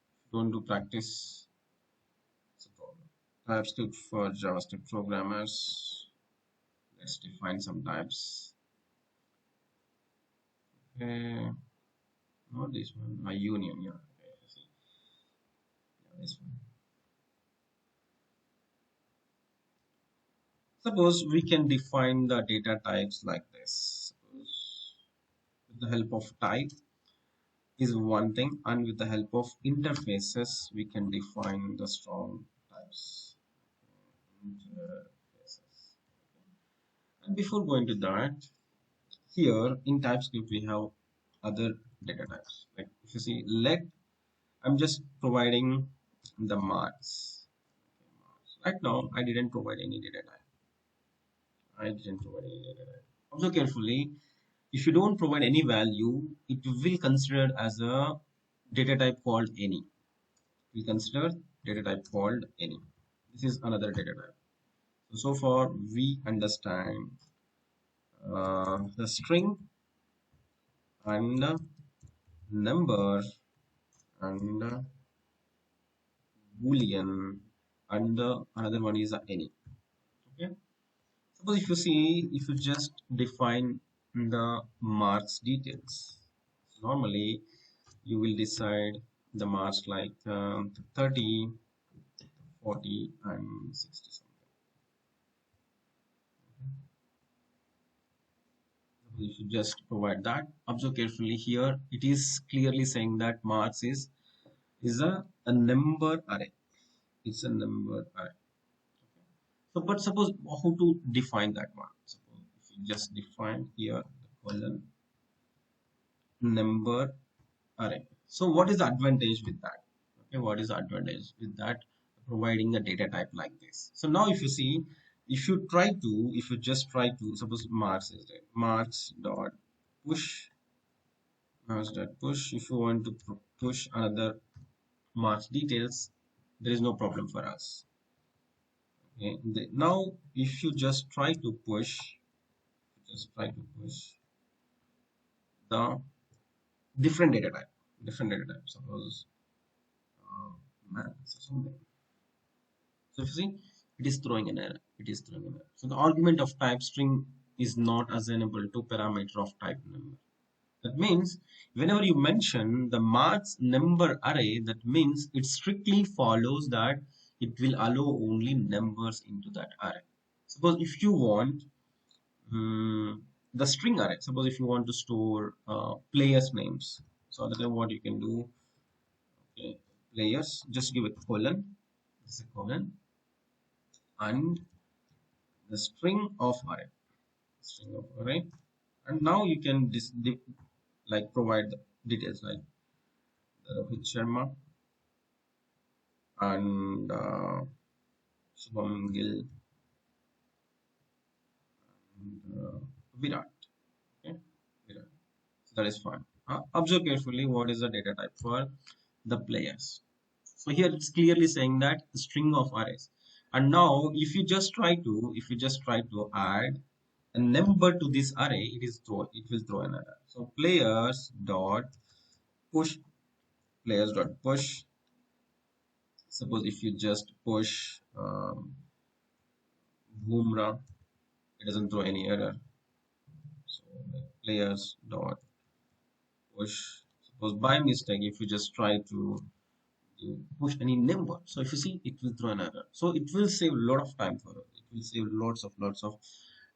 if you don't do practice, it's a problem. TypeScript for JavaScript programmers. Let's define some types. Okay, not this one. A union, yeah. Okay, I see. Yeah, this one. Suppose we can define the data types like this. Suppose with the help of type is one thing, and with the help of interfaces, we can define the strong types. Interfaces. And before going to that, here in TypeScript we have other data types. Like if you see let, I'm just providing the marks. Right now, I didn't provide any data type. I didn't provide any data type. Observe carefully. If you don't provide any value, it will consider as a data type called any. We consider data type called any. This is another data type. So far we understand the string and number and boolean and another one is any. Okay. Suppose if you see, if you just define the marks details, normally you will decide the marks like 30, 40 and 60 something. If you just provide that, observe carefully here, it is clearly saying that marks is a number array. It's a number array. So, but suppose how to define that one? Suppose if you just define here the colon number array. So what is the advantage with that? Okay, what is the advantage with that? Providing a data type like this. So now if you see, if you just try to, suppose marks is there, marks dot push, marks dot push. If you want to push another marks details, there is no problem for us. Okay, now if you just try to push, the different data type. different data type. Suppose maths or something. So if you see, it is throwing an error. It is throwing an error. So the argument of type string is not assignable to parameter of type number. That means whenever you mention the maths number array, that means it strictly follows that it will allow only numbers into that array. Suppose if you want the string array, suppose if you want to store players names, so that what you can do, okay, players, just give a colon, this is a colon, and the string of array, and now you can like provide the details like Rohit Sharma and Shubham Gill and Virat. Okay, Virat. So that is fine. Observe carefully what is the data type for the players. So here it's clearly saying that the string of arrays. And now if you just try to add a number to this array, it will throw an error. So push players dot push. Suppose if you just push Bumrah, it doesn't throw any error. So like players dot push. Suppose by mistake, if you just try to push any number, so if you see, it will throw an error. So it will save a lot of time for us. It will save lots of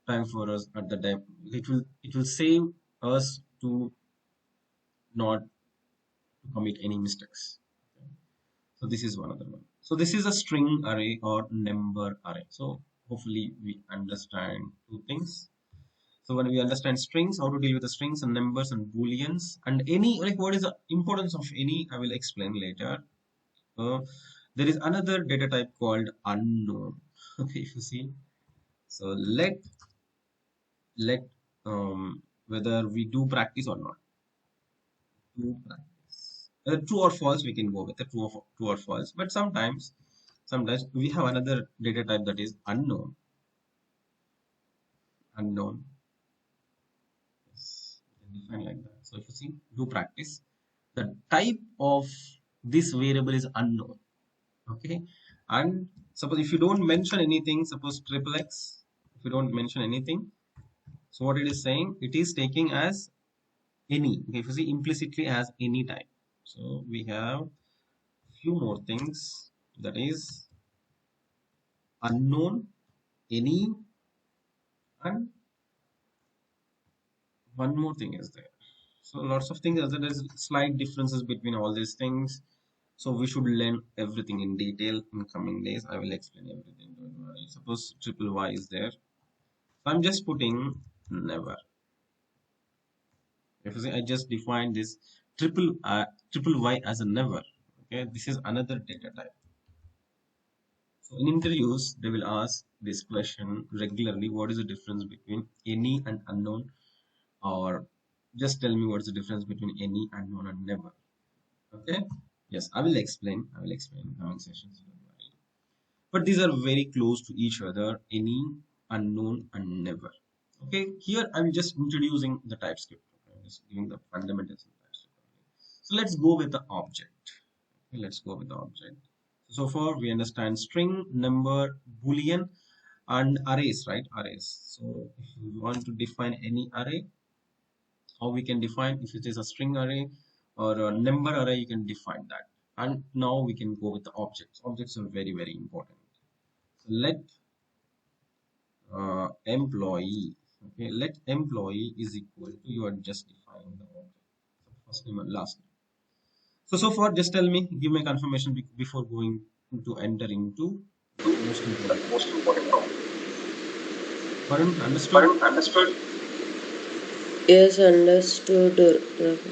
time for us at the time. It will save us to not to commit any mistakes. Okay. So this is one other one. So this is a string array or number array. So hopefully we understand two things. So when we understand strings, how to deal with the strings and numbers and booleans and any, like what is the importance of any, I will explain later. There is another data type called unknown. Okay, if you see, so let whether we do practice or not, do practice. True or false, we can go with the true or false. But sometimes we have another data type that is unknown. Unknown. Yes, we can define like that. So if you see, do practice. The type of this variable is unknown. Okay, and suppose if you don't mention anything, suppose triple x, if you don't mention anything, so what it is saying, it is taking as any. Okay, if you see implicitly as any type. So we have few more things, that is unknown, any, and one more thing is there. So lots of things, there is slight differences between all these things. So we should learn everything in detail in coming days. I will explain everything. Don't worry. Suppose triple y is there. So I'm just putting never. If you see, I just defined this triple y as a never. Okay, this is another data type. So in interviews, they will ask this question regularly: what is the difference between any and unknown? Or just tell me what's the difference between any, unknown, and never. Okay. Yes, I will explain. I will explain in coming sessions. Don't worry. But these are very close to each other: any, unknown, and never. Okay, here I'm just introducing the TypeScript. Okay? I'm just giving the fundamentals of TypeScript. So let's go with the object. Okay, let's go with the object. So far we understand string, number, boolean, and arrays, right? Arrays. So if you want to define any array, how we can define, if it is a string array or a number array, you can define that. And now we can go with the objects. Objects are very important. So let employee, okay, let employee is equal to, you are just defining the object. So first name and last name. So far, just tell me, give me confirmation before going to enter into the most important topic. Varun, understood? Understood? Yes, understood, Ravi.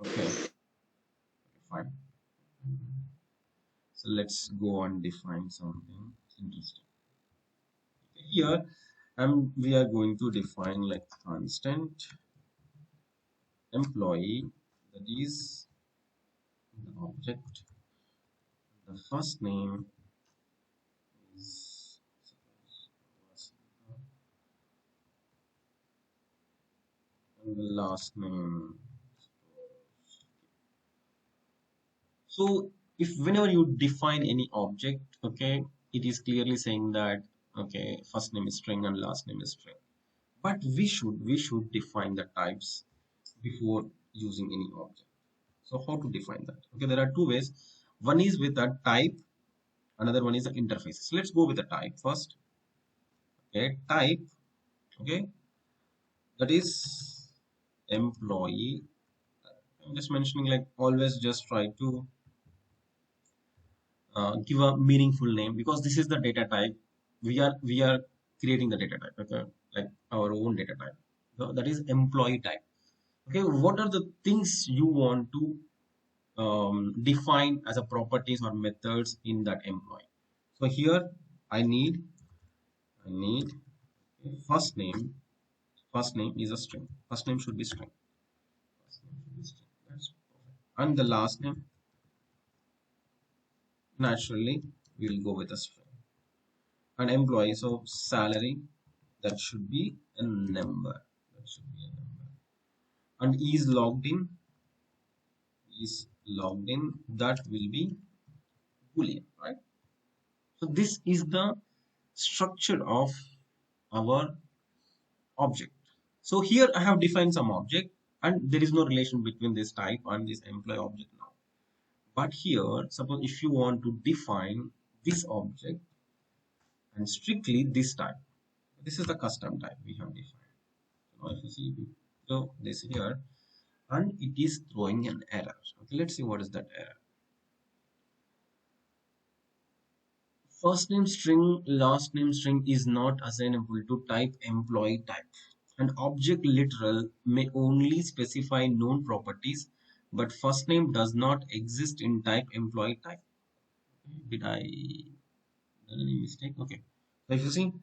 Okay, fine. So let's go and define something interesting. Here, we are going to define like constant employee, that is the object. The first name is, and the last name. So if whenever you define any object, okay, it is clearly saying that, okay, first name is string and last name is string. But we should define the types before using any object. So how to define that? Okay, there are two ways. One is with a type, another one is the interface. So let's go with the type first. Okay, type, okay, that is employee. I'm just mentioning, like, always just try to give a meaningful name, because this is the data type. We are creating the data type, okay, like our own data type. So that is employee type. Okay, what are the things you want to define as a properties or methods in that employee? So here I need first name. First name is a string. First name should be string. First name should be string. That's perfect. And the last name, naturally, we'll go with a string. And employee, so salary, that should be a number. That should be a number. And is logged in, that will be boolean, right? So this is the structure of our object. So here I have defined some object, and there is no relation between this type and this employee object now. But here, suppose if you want to define this object and strictly this type, this is the custom type we have defined. So now if you see, so this here, and it is throwing an error. Okay, let's see what is that error. First name string, last name string is not assignable to type employee type. An object literal may only specify known properties, but first name does not exist in type employee type. Did I done any mistake? Okay. So if you see,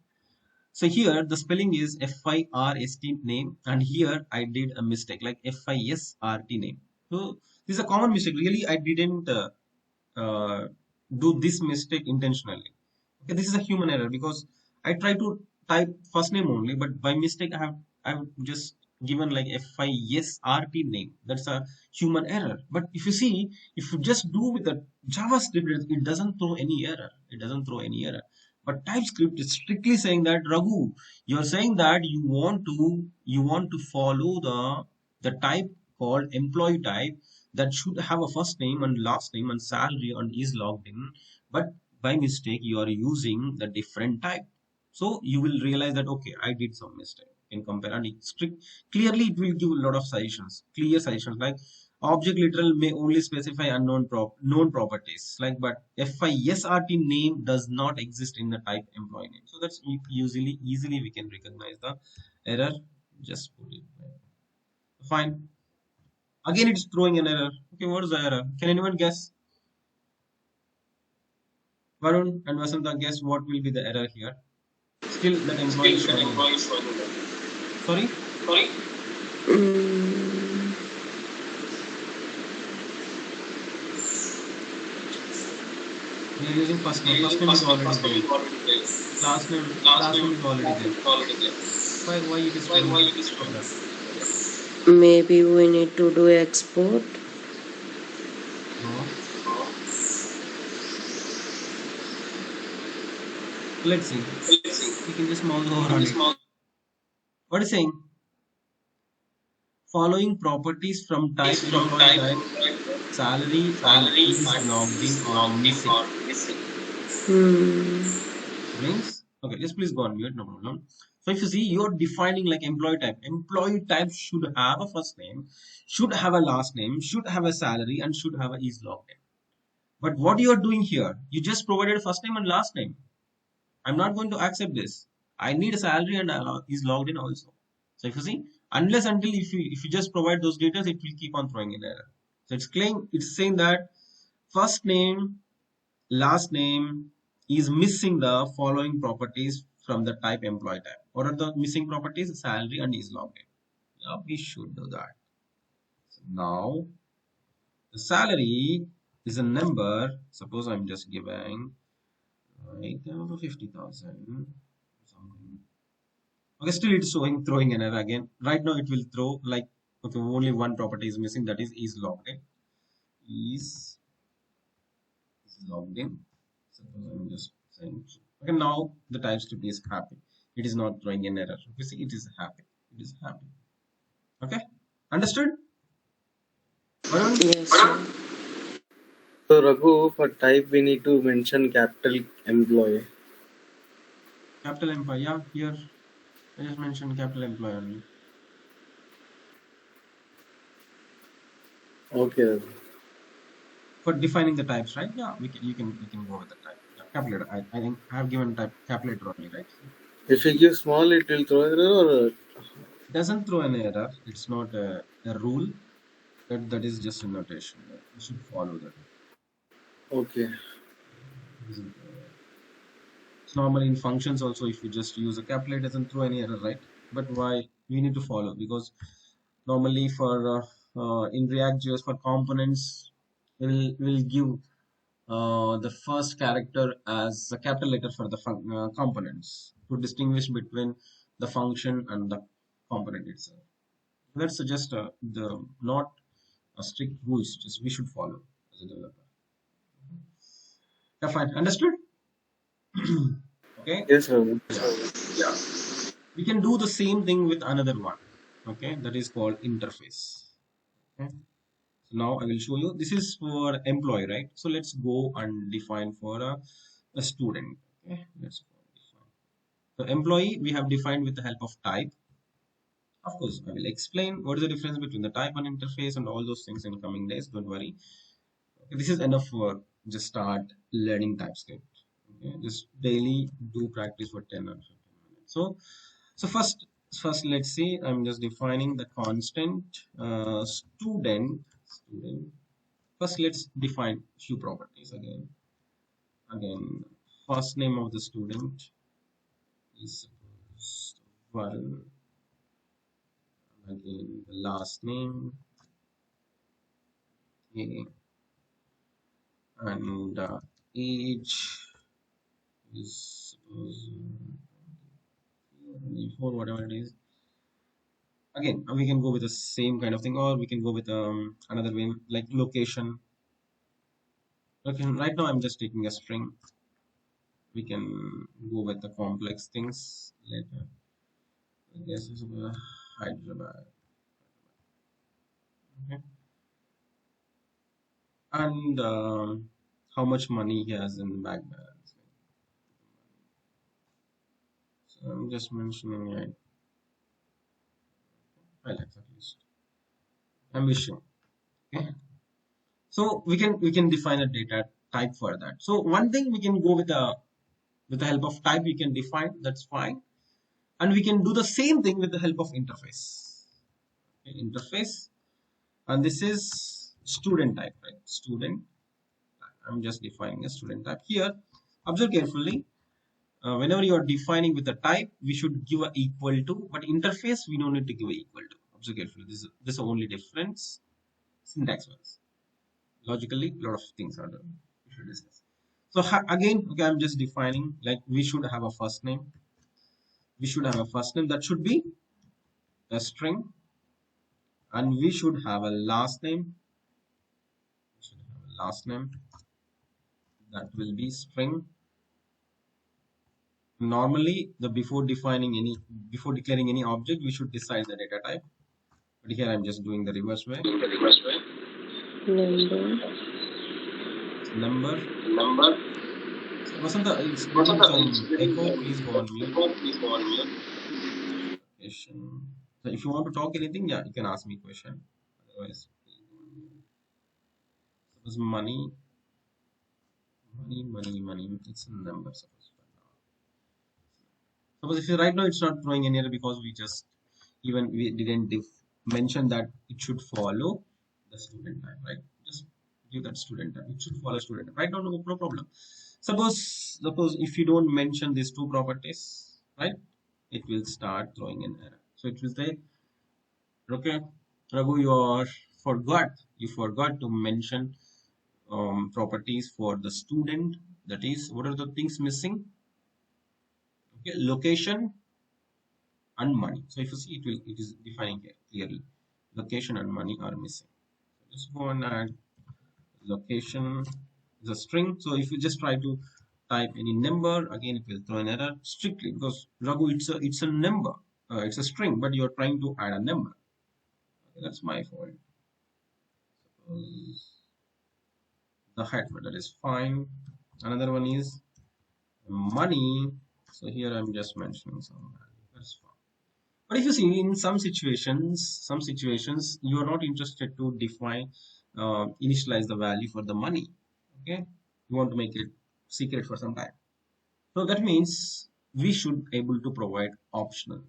so here the spelling is FIRST name, and here I did a mistake like FISRT name. So this is a common mistake. Really, I didn't uh, do this mistake intentionally. Okay, this is a human error, because I try to type first name only, but by mistake I have just given like FISRT name. That's a human error. But if you see, if you just do with the JavaScript, it doesn't throw any error. It doesn't throw any error. But TypeScript is strictly saying that, Raghu, you're saying that you want to follow the type called employee type, that should have a first name and last name and salary and is logged in, but by mistake you are using the different type. So you will realize that, okay, I did some mistake in compare, and it strict clearly it will give a lot of suggestions, clear suggestions, like object literal may only specify unknown known properties, like, but FISRT name does not exist in the type employee name. So that's usually easily we can recognize the error. Just put it there. Fine. Again, it's throwing an error. Okay, what is the error? Can anyone guess? Varun and Vasanta, guess what will be the error here? Still, that employee is showing there. Sorry? Mm, We are using first name. First name is already there. Last name is already there. Why it is throwing error? maybe we need to do export. No. Let's see. We can just mouse over on it. What is saying? Following properties from type employee type, salary and is logged in or missing. Hmm. Means, okay, just please go on mute, no problem. So if you see, you're defining like employee type. Employee type should have a first name, should have a last name, should have a salary, and should have a is logged in. But what you are doing here, you just provided first name and last name. I'm not going to accept this. I need a salary and is logged in also. So if you see, unless until if you just provide those details, it will keep on throwing an error. So it's saying that first name, last name is missing the following properties from the type employee type. What are the missing properties? Salary and is logged in. Yeah, we should do that. So now the salary is a number. Suppose I'm just giving like 50,000 something. Okay, still it's showing throwing an error again. Right now it will throw like, okay, only one property is missing, that is logged in. Is logged in. Suppose I'm just saying true. Okay, now the TypeScript is happy. It is not throwing an error. You see, it is happy. It is happy. Okay, understood? Varun? Yes, sir. So Raghu, for type we need to mention capital employee. Capital employee. Yeah, here I just mentioned capital employee only. Okay, Raghu. For defining the types, right? Yeah, you can go with the type. Yeah, calculator. I think I have given type calculator only, right? If you give small, it will throw error or Doesn't throw an error. It's not a rule. That is just a notation. You should follow that. okay. Isn't, it's normally in functions also. If you just use a calculator, it doesn't throw any error, right? But why we need to follow? Because normally for in React.js for components, will give the first character as a capital letter for the components to distinguish between the function and the component itself. That's just the not a strict rules. Just we should follow as a developer. Yeah, fine. Understood? Okay. Yes, Raghu. Yeah. Yeah. We can do the same thing with another one. Okay, that is called interface. Okay. So now I will show you. This is for employee, right? So let's go and define for a student. Okay, let's go and define. So employee we have defined with the help of type. Of course, I will explain what is the difference between the type and interface and all those things in coming days. Don't worry. Okay, this is enough for just start learning TypeScript. Okay, just daily do practice for 10 or 15 minutes. So first let's see. I'm just defining the constant student. First, let's define few properties again. Again, first name of the student is suppose Varun. Again, the last name, okay, and age is suppose 24, whatever it is. Again, we can go with the same kind of thing, or we can go with another way like location. Okay, right now I'm just taking a string. We can go with the complex things later. I guess it's Hyderabad. Okay. And how much money he has in bank balance. So I'm just mentioning like 5 lakhs at least. Ambition. Okay. So we can define a data type for that. So one thing we can go with the help of type we can define, that's fine. And we can do the same thing with the help of interface. Okay, interface. And this is student type, right? Student. I'm just defining a student type here. Observe carefully. Whenever you are defining with a type, we should give a equal to, but interface we don't need to give a equal to. Observe carefully. This is the only difference syntax wise. Logically, a lot of things are done. We should discuss. So again, okay, I'm just defining like we should have a first name. We should have a first name that should be a string, and we should have a last name. We should have a last name that will be string. Normally, the before declaring any object, we should decide the data type. But here I'm just doing the reverse way. Number. Number. Number. Vasanta, it's What's getting the it's some getting echo. Please go on mute. please go on mute. Question. So if you want to talk anything, yeah, you can ask me question. Otherwise, suppose money. It's a number. Suppose if you right now it's not throwing any error because we didn't mention that it should follow the student type, right? Just give that student type. It should follow student type. Right now, no problem. Suppose if you don't mention these two properties, right? It will start throwing an error. So it will say, okay, Raghu, you forgot to mention properties for the student. That is, what are the things missing? Okay, location and money. So if you see, it is defining here clearly. Location and money are missing. So just go and add location is a string. So if you just try to type any number, again it will throw an error strictly because Raghu, it's a number, it's a string, but you're trying to add a number. Okay, that's my fault. Suppose the head that is fine. Another one is money. So here I'm just mentioning some value. That's fine. But if you see in some situations you are not interested to define, initialize the value for the money. Okay, you want to make it secret for some time. So that means we should able to provide optional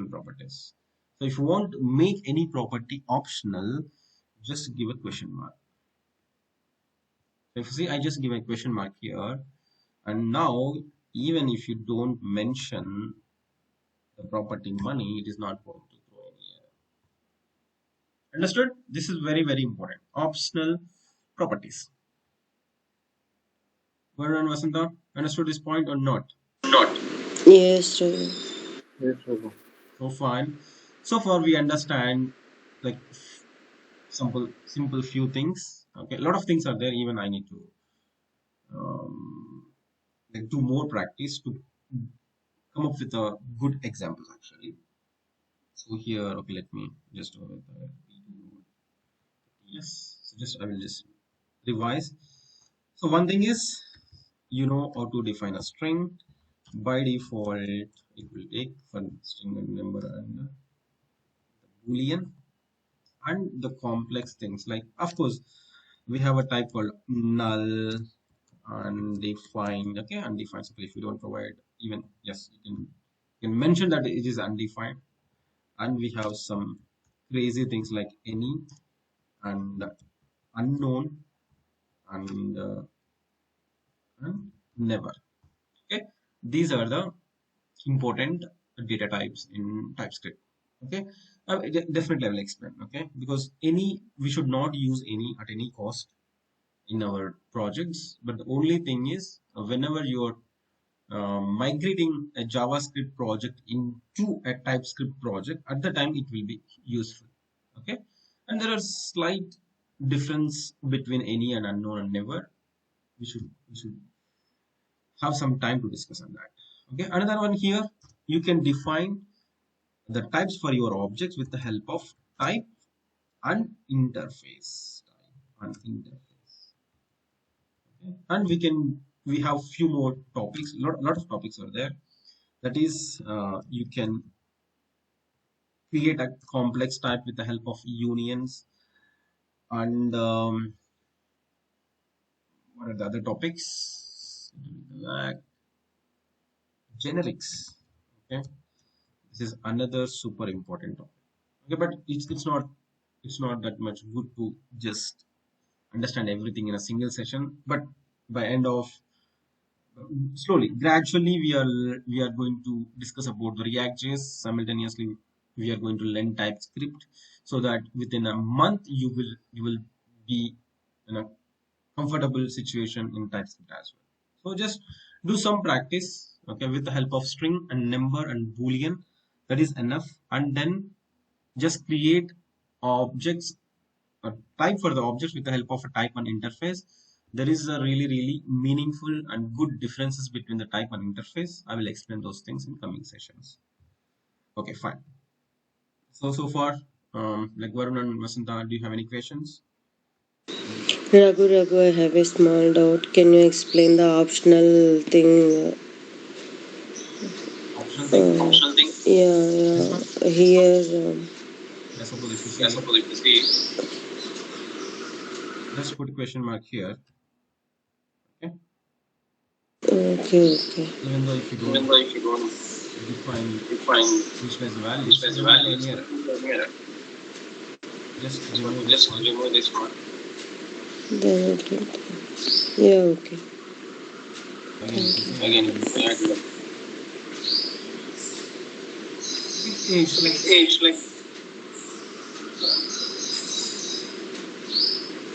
properties. So if you want to make any property optional, just give a question mark. So if you see, I just give a question mark here, and now even if you don't mention the property money, it is not going to throw any error. Understood? This is very, very important. Optional properties. Varun and Vasanta, understood this point or not? Not. Yes, Raghu. Yes, Raghu. So fine. So far we understand like simple few things. Okay, a lot of things are there. Even I need to um, like do more practice to come up with a good examples actually. So here, okay, let me just yes. So just I will just revise. So one thing is you know how to define a string. By default, it will take for string and number and boolean and the complex things like of course we have a type called null undefined. Okay, undefined. So if you don't provide even yes you can mention that it is undefined, and we have some crazy things like any and unknown and never. Okay, these are the important data types in TypeScript. Okay, definitely I will explain. Okay, because any we should not use any at any cost in our projects, but the only thing is whenever you are migrating a JavaScript project into a TypeScript project, at the time it will be useful. Okay, and there are slight difference between any and unknown and never. We should have some time to discuss on that. Okay, another one here, you can define the types for your objects with the help of type and interface. Type and interface. Okay. And we have few more topics. Lot of topics are there. That is, you can create a complex type with the help of unions and what are the other topics? Like generics. Okay, this is another super important topic. Okay, but it's not that much good to just understand everything in a single session, but by end of slowly gradually we are going to discuss about the React.js. Simultaneously we are going to learn TypeScript so that within a month you will be in a comfortable situation in TypeScript as well. So just do some practice, okay, with the help of string and number and boolean. That is enough, and then just create objects, a type for the objects with the help of a type and interface. There is a really, really meaningful and good differences between the type and interface. I will explain those things in coming sessions. Okay, fine. So far, like Varun and Vasanta, do you have any questions? Raghu, I have a small doubt. Can you explain the optional thing? Optional thing? Optional thing? Yeah, This one? yeah. Here, Yeah, suppose if you yeah, see, suppose if you see. just put a question mark here. Okay. Okay, okay. Even though if you Even don't though if you don't define define initialize the values, initialize there the won't be values, any there error. will be any error. Just So remove this just one. remove this one. Then it will. Yeah, okay. Again, if you Thank see, you. I Again, will. Okay, it's like it's like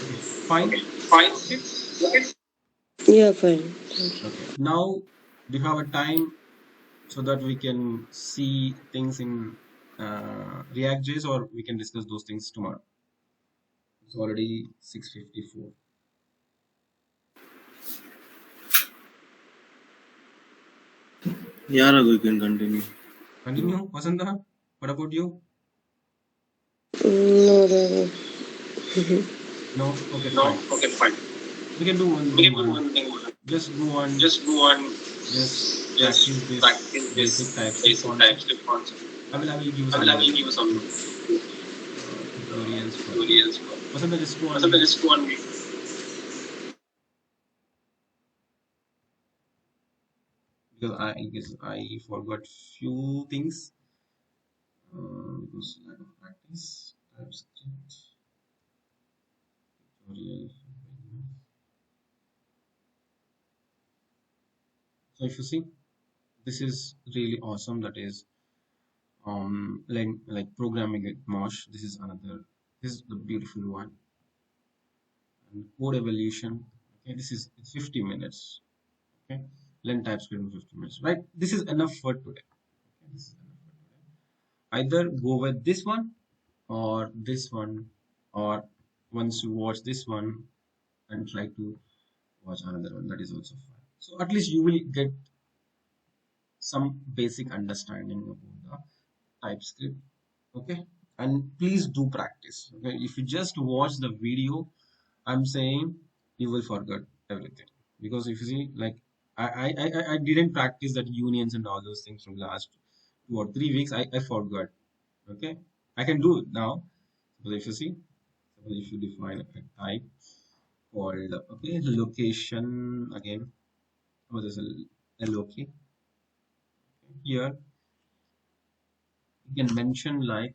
okay, fine. okay, fine. Okay. Okay. Yeah, fine. Thank you. Okay. Now, do you have a time so that we can see things in React.js, or we can discuss those things tomorrow? It's already 6:54. Yeah, Raghu, you can continue. Continue, Vasanta. What about you? No, no, No? Okay, No? fine. Okay, fine. We can do one We thing, can do one. one thing. Just go on, Just go on, just just practice this practice basic this TypeScript basic concept. TypeScript concept. I will give you I will some give you some tutorials for you. tutorials for you. Vasanta, just go on Vasanta, mute just go on mute because I guess I forgot few things because lack of practice. TypeScript tutorial. So if you see, this is really awesome. That is like programming with Mosh. This is another. This is the beautiful one. And code evolution. Okay, this is it's 50 minutes. Okay, learn TypeScript in 50 minutes. Right. This is enough for today. Okay, this is enough for today. Either go with this one or this one, or once you watch this one and try to watch another one, that is also fine. So at least you will get some basic understanding about the TypeScript. Okay, and please do practice. Okay, if you just watch the video, I'm saying you will forget everything because if you see, like I didn't practice that unions and all those things from last 2 or 3 weeks. I forgot. Okay, I can do it now. But if you see, suppose if you define a type called okay location again, what is a loci here, you can mention like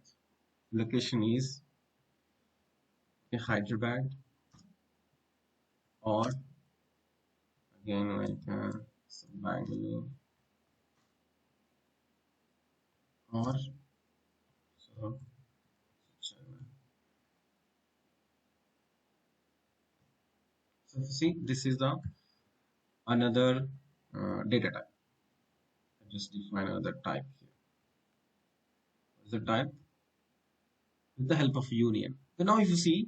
location is Hyderabad or again like Bangalore or so, so see this is the another data type. I just define another type here. What is the type? With the help of union. So now if you see,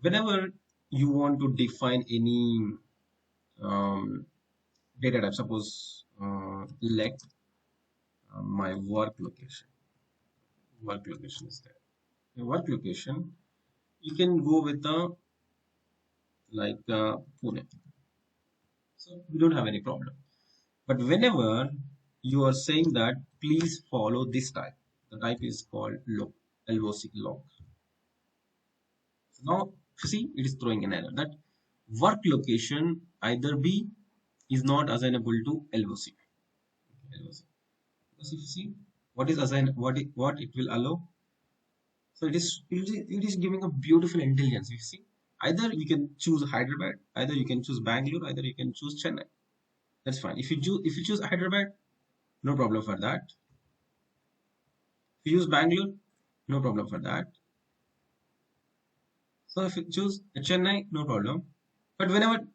whenever you want to define any um, data type, suppose let my work location is there. The work location, you can go with the like Pune. So we don't have any problem. But whenever you are saying that, please follow this type. The type is called log, LOC log. So now, see, it is throwing an error that work location either B is not assignable to LOC. LOC. Because if you see what is assigned, what it will allow. So it is giving a beautiful intelligence. You see, either you can choose Hyderabad, either you can choose Bangalore, either you can choose Chennai. That's fine. If you choose Hyderabad, no problem for that. If you use Bangalore, no problem for that. So if you choose Chennai, no problem. But whenever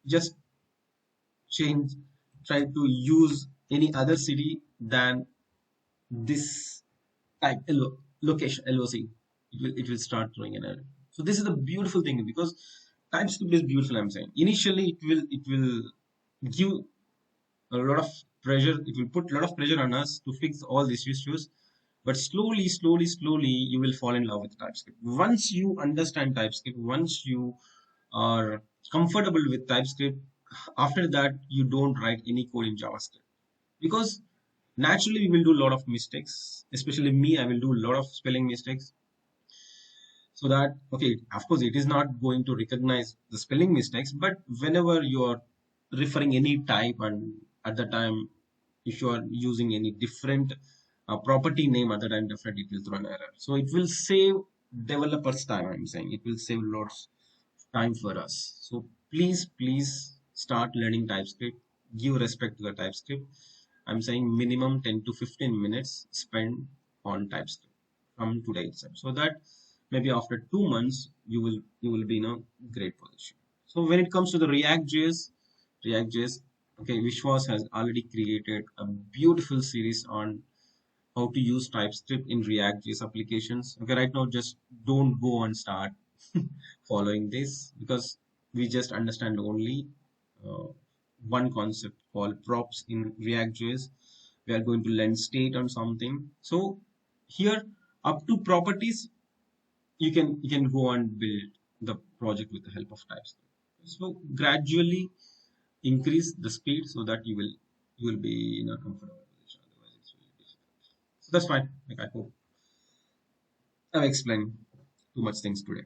just change, try to use any other city than this type location LOC, it will start throwing an error. So this is the beautiful thing because TypeScript is beautiful. I'm saying initially it will give a lot of pressure. It will put a lot of pressure on us to fix all these issues. But slowly, you will fall in love with TypeScript. Once you understand TypeScript, once you are comfortable with TypeScript, after that you don't write any code in JavaScript because naturally we will do a lot of mistakes. Especially me, I will do a lot of spelling mistakes. So that okay, of course it is not going to recognize the spelling mistakes, but whenever you are referring any type and at the time if you are using any different property name at the time, definitely it will throw an error. So it will save developers time. I'm saying it will save lots of time for us. So please start learning TypeScript. Give respect to the TypeScript. I'm saying minimum 10 to 15 minutes spend on TypeScript from today itself, so that maybe after 2 months you will be in a great position. So when it comes to the React.js, okay, Vishwas has already created a beautiful series on how to use TypeScript in React.js applications. Okay, right now just don't go and start following this because we just understand only uh, one concept called props in React.js. We are going to lend state on something. So here, up to properties, you can go and build the project with the help of TypeScript. So gradually increase the speed so that you will be in a comfortable position. Otherwise, it's really difficult. So that's fine. Like I hope I've explained too much things today.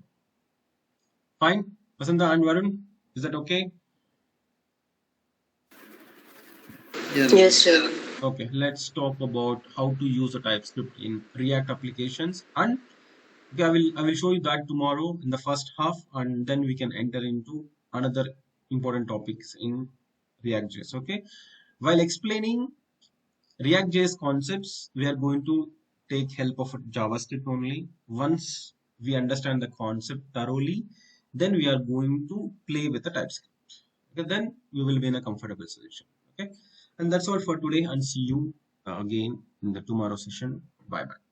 Fine, Vasanta and Varun, is that okay? Yeah, Raghu. Yes, sir. Okay, let's talk about how to use a TypeScript in React applications. And okay, I will show you that tomorrow in the first half, and then we can enter into another important topics in React.js. Okay, while explaining React.js concepts, we are going to take help of JavaScript only. Once we understand the concept thoroughly, then we are going to play with the TypeScript. Okay, then we will be in a comfortable solution. Okay, and that's all for today, and see you again in the tomorrow session. Bye bye.